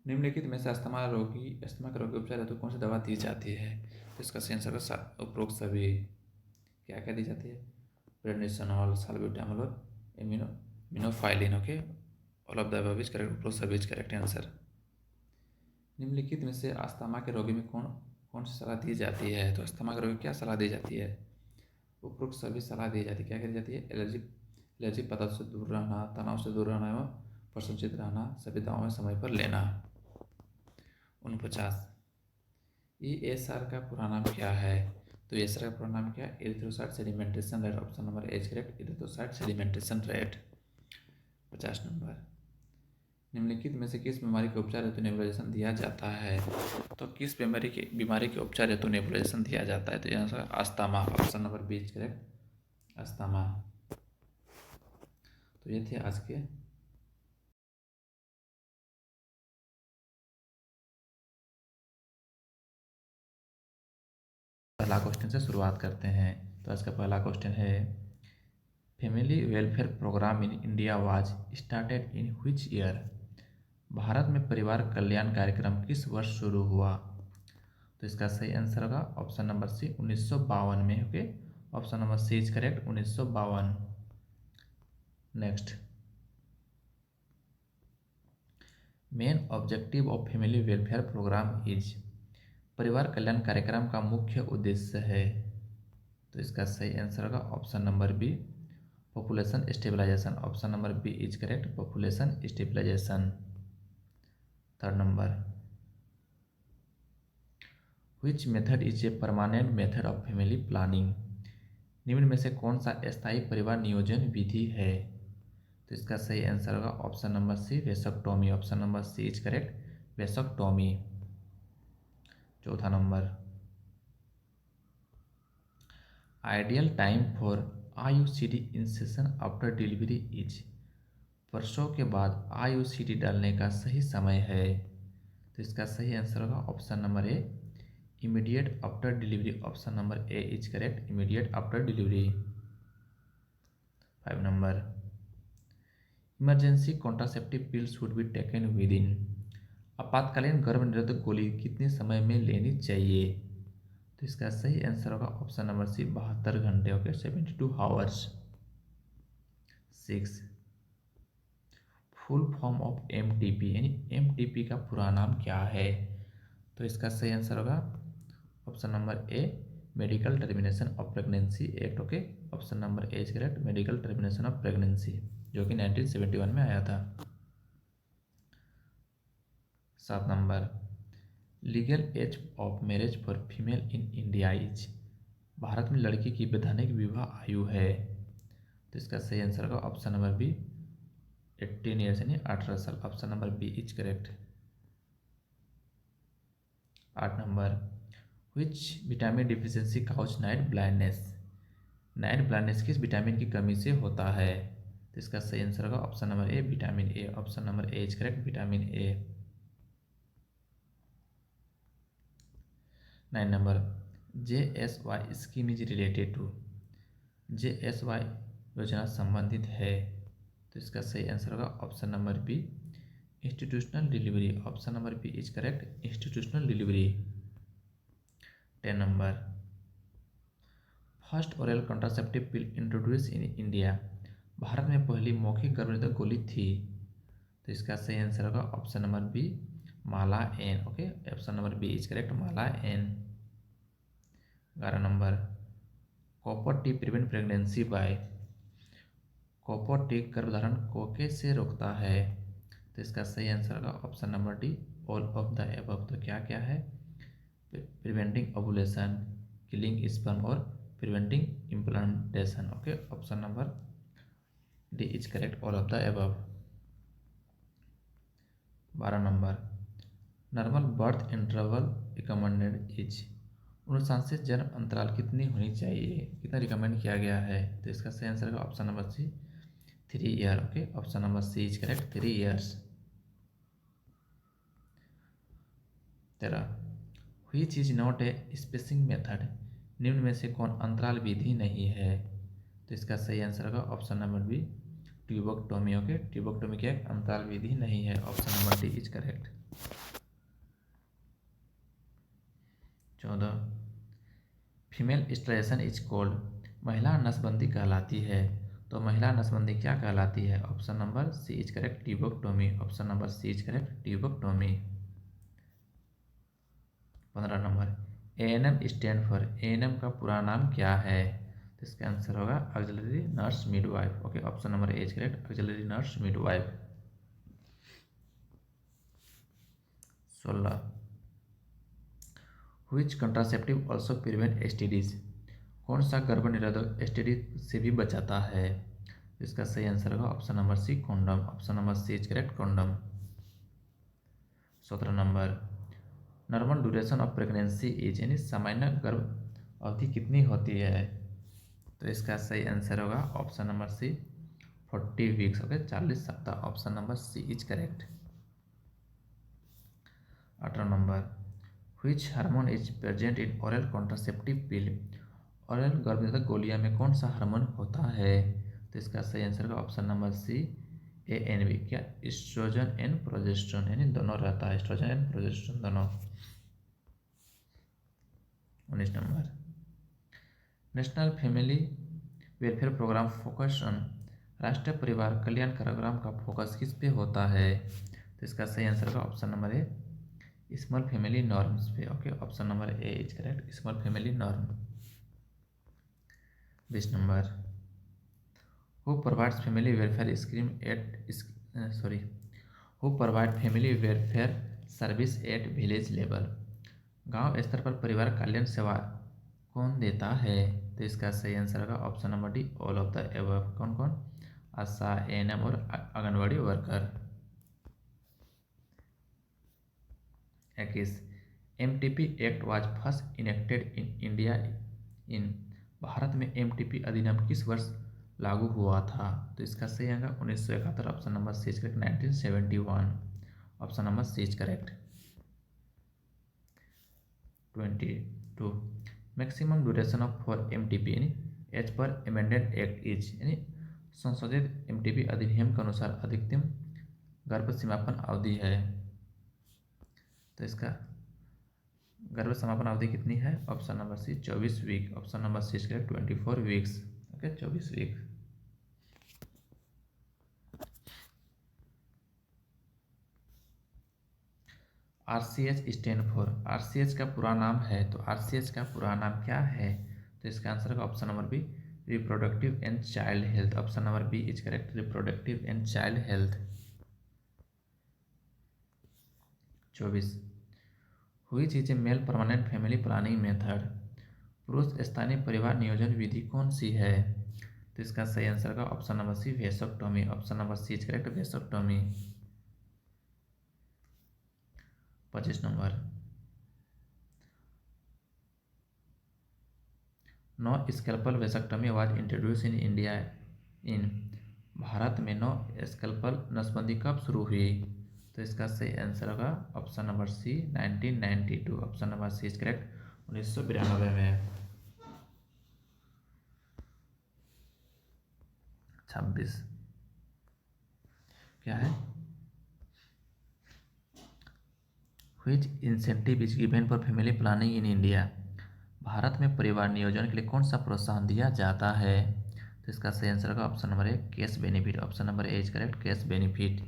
S1: निम्नलिखित में से अस्थमा के रोगी उपचार हेतु कौन सी दवा दी जाती है? तो इसका सही आंसर होगा उपरोक्त सभी। क्या क्या दी जाती है? प्रेडनिसोनॉल, साल्बुटामोल और aminophylline. Okay, all of the above is correct. उपरोक्त सभी इज करेक्ट आंसर। निम्नलिखित में से अस्थमा के रोगी में कौन कौन सी सलाह दी जाती है? तो अस्थमा के रोगी को क्या सलाह दी जाती है? उपरोक्त सभी सलाह दी जाती है। क्या दी जाती है? एलर्जिक पदार्थों से दूर रहना, तनाव से दूर रहना एवं प्रसन्नचित रहना, सभी दवाएं समय पर लेना। 49। ESR का पूरा नाम क्या है? तो ESR का पूरा नाम क्या है? Erythrocyte sedimentation rate. Option number A is correct, erythrocyte sedimentation rate. 50 number. निम्नलिखित में से किस बीमारी के उपचार हेतु नेबुलाइजेशन दिया जाता है? तो किस बीमारी के उपचार हेतु नेबुलाइजेशन दिया जाता है? तो यहाँ से asthma. Option number B is correct, asthma. तो ये थे आज के पहला क्वेश्चन से शुरुआत करते हैं। तो आज का पहला क्वेश्चन है, family welfare programme in India was started in which year? भारत में परिवार कल्याण कार्यक्रम किस वर्ष शुरू हुआ? तो इसका सही आंसर होगा ऑप्शन नंबर सी, 1952 में। Okay, option number C is correct, 1952। Next, main objective of family welfare programme is? परिवार कल्याण कार्यक्रम का मुख्य उद्देश्य है। तो इसका सही आंसर होगा option number B, population stabilisation. Option number B is correct, population stabilisation. Third number, which method is a permanent method of family planning? निम्न में से कौन सा स्थायी परिवार नियोजन विधि है? तो इसका सही आंसर होगा option number C, vasectomy. Option number C is correct, vasectomy. चौथा number, ideal time for IUCD insertion after delivery is? प्रसव के बाद IUCD डालने का सही समय है। तो इसका सही आंसर होगा option number A, immediate after delivery. Option number A is correct, immediate after delivery. 5 number, emergency contraceptive pill should be taken with in? आपातकालीन गर्भ निरोधक गोली कितने समय में लेनी चाहिए? तो इसका सही आंसर होगा ऑप्शन नंबर सी, 72 घंटे। Okay, 72 hours. 6, full form of MTP, यानी MTP का पूरा नाम क्या है? तो इसका सही आंसर होगा option number A, medical termination of pregnancy act. Okay, option number A is correct, medical termination of pregnancy, जो कि 1971 में आया था। 7 number, legal age of marriage for female in India is? भारत में लड़की की वैधानिक विवाह आयु है। तो इसका सही आंसर होगा ऑप्शन नंबर बी, 18 ईयर्स, यानी 18 साल। Option number B is correct. 8 number, which vitamin deficiency cause night blindness? Night blindness किस विटामिन की कमी से होता है? तो इसका सही आंसर होगा option number A, vitamin A. Option number A is correct, vitamin A. 9 number, JSY scheme is related to? JSY योजना संबंधित है। तो इसका सही आंसर होगा option number B, institutional delivery, option number B is correct, institutional delivery. 10 number, first oral contraceptive pill introduce in India, भारत में पहली मौखिक गर्भनिरोधक गोली थी। तो इसका सही आंसर होगा option number B, Mala N. Okay, option number B is correct, Mala N. 11 number, copper T prevent pregnancy by, copper T गर्भधारण को कैसे रोकता है। तो इसका सही आंसर होगा option number D, all of the above. तो क्या क्या है, प्रिवेंटिंग ओवुलेशन, किलिंग स्पर्म और preventing implantation. Okay, option number D is correct, all of the above. 12 number, normal birth interval recommended is, अनुशंसित जन्म अंतराल कितनी होनी चाहिए, कितना रिकमेंड किया गया है। तो इसका सही आंसर होगा option number C, 3 year. Okay, option number C is correct, 3 years. 13, which is not a spacing method, निम्न में से कौन अंतराल विधि नहीं है। तो इसका सही आंसर होगा option number B, tubectomy. Okay, tubectomy क्या अंतराल विधि नहीं है, option number D is correct. 14, female sterilization is called, महिला नसबंदी कहलाती है। तो महिला नसबंदी क्या कहलाती है, option number C is correct, tubectomy. Option number C is correct, tubectomy. 15 number, ANM stand for, ANM का पूरा नाम क्या है। तो इसका आंसर होगा auxiliary nurse midwife. Okay, option number A is correct, auxiliary nurse midwife. 16, which contraceptive also prevent STDs, कौन सा गर्भ निरोधक एसटीडी से भी बचाता है। इसका सही आंसर होगा option number C, condom. Option number C is correct, condom. 17 number, normal duration of pregnancy is, यानी सामान्य गर्भ अवधि कितनी होती है। तो इसका सही आंसर होगा option number C, 40 weeks. Okay, 40 सप्ताह। Option number C is correct. 18 number, which hormone is present in oral contraceptive pill, oral गर्भनिरोधक गोलियां में कौन सा हार्मोन होता है। तो इसका सही आंसर होगा ऑप्शन नंबर सी, एएनबी। क्या, एस्ट्रोजन एंड प्रोजेस्टेरोन, यानी दोनों रहता है, एस्ट्रोजन एंड प्रोजेस्टेरोन दोनों। 19 number, national family welfare programme focus on, राष्ट्रीय परिवार कल्याण कार्यक्रम का फोकस किस पे होता है। तो इसका सही आंसर होगा option number A, small family norms पे। Okay, option number A is correct, small family norm. 20 number, who provides family welfare scheme at, sorry, who provide family welfare service at village level, गांव स्तर पर परिवार कल्याण सेवा कौन देता है। तो इसका सही आंसर होगा option number D, all of the above. कौन कौन, आशा, एएनएम और anganwadi worker. 21, MTP act was first enacted in India in, Bharat में एमटीपी अधिनियम किस वर्ष लागू हुआ था। तो इसका सही आएगा 1971। Option number C is correct, 1971। Option number C is correct. 22, maximum duration of for MTP, यानी as per amended act is, यानी संशोधित एमटीपी अधिनियम के अनुसार अधिकतम गर्भ समापन अवधि है। तो इसका गर्भ समापन अवधि कितनी है, option number C 24 week. Option number C is correct, 24 weeks. Okay, 24 week. RCH stand for, RCH का पूरा नाम है, तो आरसीएच का पूरा नाम क्या है। तो इसका आंसर होगा option number B, reproductive and child health. Option number B is correct, reproductive and child health. 24, which is a male permanent family planning method, पुरुष स्थानीय परिवार नियोजन विधि कौन सी है। तो इसका सही आंसर होगा option number C, vasectomy. Option number C is correct, vasectomy. 25 number, no scalpel vasectomy was introduced in India in, Bharat में नो स्कैल्पल नसबंदी कब शुरू हुई। तो इसका सही आंसर होगा option number C, 1992। Option number C is correct, 1992 में। 26, क्या है, which incentive is given for family planning in India. भारत में परिवार नियोजन के लिए कौन सा प्रोत्साहन दिया जाता है। तो इसका सही आंसर होगा option number A cash benefit. Option number A is correct, cash benefit.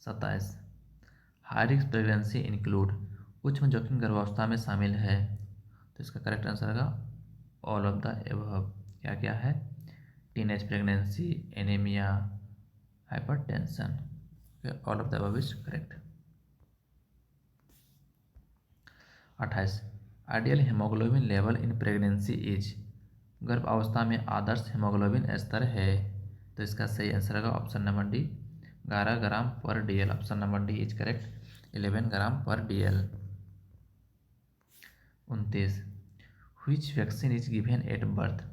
S1: 27 high risk pregnancy include, उच्च जोखिम गर्भावस्था में शामिल है। तो इसका करेक्ट आंसर होगा ऑल ऑफ द एबव। क्या क्या है, teenage pregnancy, anaemia, hypertension. All of the above is correct. 28 ideal haemoglobin level in pregnancy is, गर्भ अवस्था में आदर्श हेमोग्लोबिन स्तर है। तो इसका सही आंसर होगा option number D 11 gram per DL. Option number D is correct 11 gram per DL. 29 which vaccine is given at birth,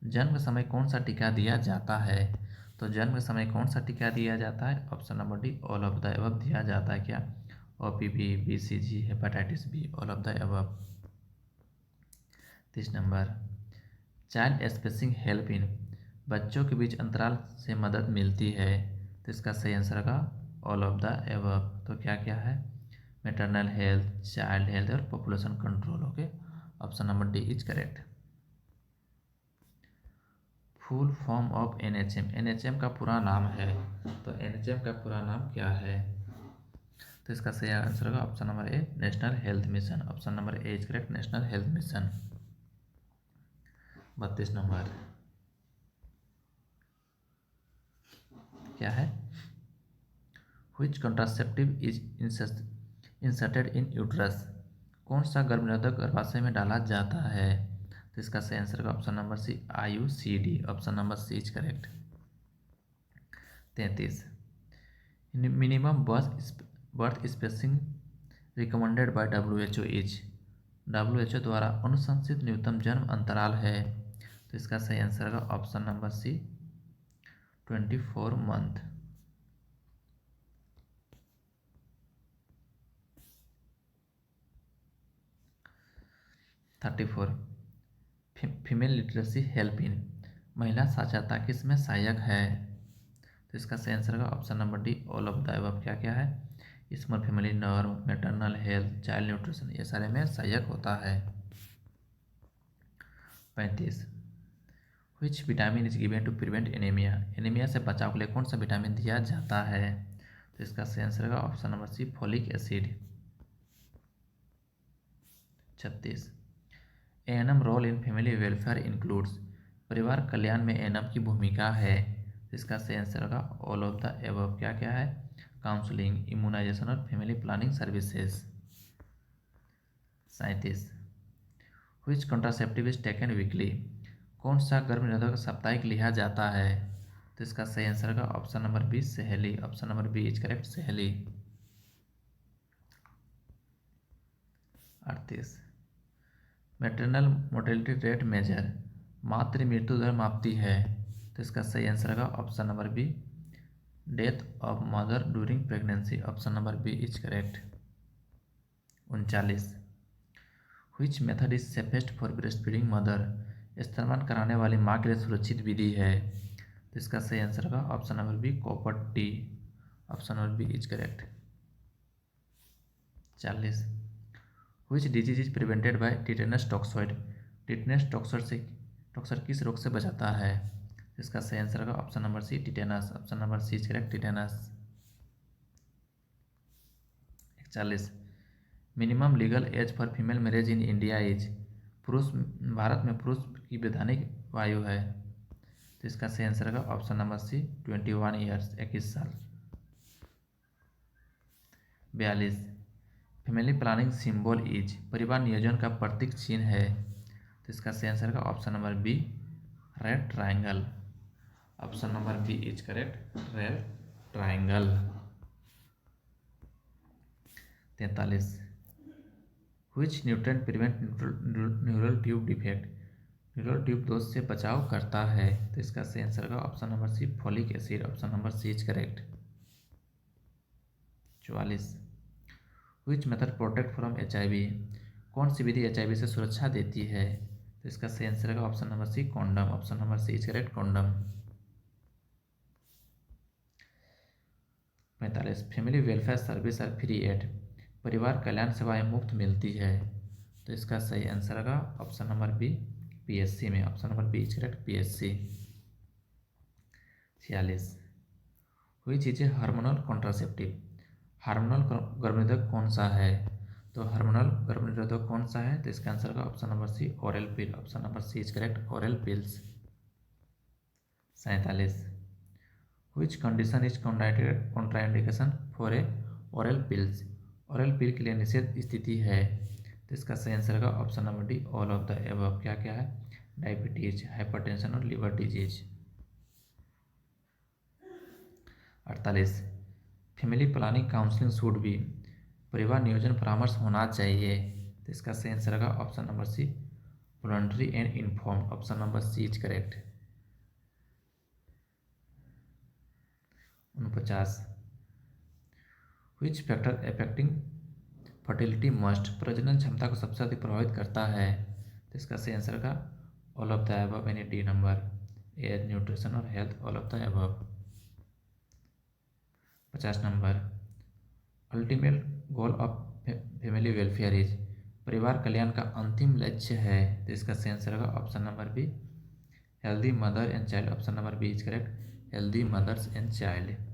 S1: जन्म के समय कौन सा टीका दिया जाता है। तो जन्म के समय कौन सा टीका दिया जाता है, option number D all of the above दिया जाता है। क्या, OPV, BCG, hepatitis B, all of the above. 30 number child spacing help in, बच्चों के बीच अंतराल से मदद मिलती है। तो इसका सही आंसर होगा ऑल ऑफ द एबव। तो क्या क्या है, मैटरनल हेल्थ, चाइल्ड हेल्थ और population control. Okay, option number D is correct. Full form of NHM, NHM का पूरा नाम है। तो एनएचएम का पूरा नाम क्या है। तो इसका सही आंसर होगा option number A national health mission. Option number A is correct, national health mission. 32 number क्या है, which contraceptive is inserted in uterus, कौन सा गर्भनिरोधक गर्भाशय में डाला जाता है। तो इसका सही आंसर का option number C IUCD। Option number C is correct. 33 minimum birth spacing recommended by WHO is, WHO द्वारा अनुशंसित न्यूनतम जन्म अंतराल है। तो इसका सही आंसर होगा option number C 24 month. 34 female literacy help in, महिला साक्षरता किसमें सहायक है। तो इसका सही आंसर होगा option number D all of the above. क्या क्या है, small family norm, maternal health, child nutrition, ये सारे में सहायक होता है। 35 which vitamin is given to prevent anaemia, anaemia से बचाव के लिए कौन सा विटामिन दिया जाता है। तो इसका सही आंसर होगा option number C folic acid. 36 ANM role in family welfare includes, परिवार कल्याण में एएनएम की भूमिका है। इसका सही आंसर होगा ऑल ऑफ द एबव। क्या क्या है, काउंसलिंग, इम्यूनाइजेशन और family planning services. 37 which contraceptive is taken weekly, कौन सा गर्भ निरोधक साप्ताहिक लिया जाता है। तो इसका सही आंसर होगा option number B Saheli. Option number B is correct, Saheli. 38 maternal mortality rate major, मातृ मृत्यु दर मापती है। तो इसका सही आंसर होगा option number B death of mother during pregnancy. Option number B is correct. 39 which method is safest for breast feeding mother, स्तनपान कराने वाली माँ के लिए सुरक्षित विधि है। तो इसका सही आंसर होगा option number B copper T. Option number B is correct. 40 which disease is prevented by tetanus toxoid, tetanus toxoid किस रोग से बचाता है। इसका सही आंसर होगा option number C tetanus. Option number C is correct, tetanus. 41 minimum legal age for female marriage in India is, पुरुष भारत में पुरुष की वैधानिक आयु है। तो इसका सही आंसर होगा ऑप्शन नंबर सी 21 ईयर्स, 21 साल। 42 फैमिली प्लानिंग सिंबल इज, परिवार नियोजन का प्रतीक चिन्ह है। तो इसका सही आंसर का option number B red triangle. Option number B is correct, red triangle. 43 which nutrient prevent neural tube defect, neural tube दोष से बचाव करता है। तो इसका सही आंसर का option number C folic acid. Option number C is correct. 44 which method protect from HIV, कौन सी विधि HIV से सुरक्षा देती है। तो इसका सही आंसर है option number C condom. Option number C is correct, condom. 45 family welfare service are free at, परिवार कल्याण सेवाएं मुफ्त मिलती है। तो इसका सही आंसर होगा ऑप्शन नंबर बी, पीएससी में। Option number B is correct, PSC. 46 हुई चीज़ें हार्मोनल कॉन्ट्रासेप्टिव, हार्मोनल गर्भनिरोधक कौन सा है? तो हार्मोनल गर्भनिरोधक कौन सा है? तो इसका आंसर होगा option number C, oral pill. Option number C is correct, oral pills. 47 which condition is contraindication for a oral pills, oral pill के लिए निषेध स्थिति है। तो इसका सही आंसर होगा option number D, all of the above. क्या क्या है? डायबिटीज, हाइपरटेंशन और liver disease. 48 family planning counselling should be, परिवार नियोजन परामर्श होना चाहिए। तो इसका सही आंसर होगा option number C, voluntary and informed. Option number C is correct. 49 which factor affecting fertility must, प्रजनन क्षमता को सबसे अधिक प्रभावित करता है। तो इसका सही आंसर होगा ऑल ऑफ द अबव, यानी डी नंबर, एज, न्यूट्रिशन और health, all of the above. 50 number ultimate goal of family welfare is, परिवार कल्याण का अंतिम लक्ष्य है। तो इसका सही आंसर होगा option number B, healthy mother and child. Option number B is correct, healthy mothers and child.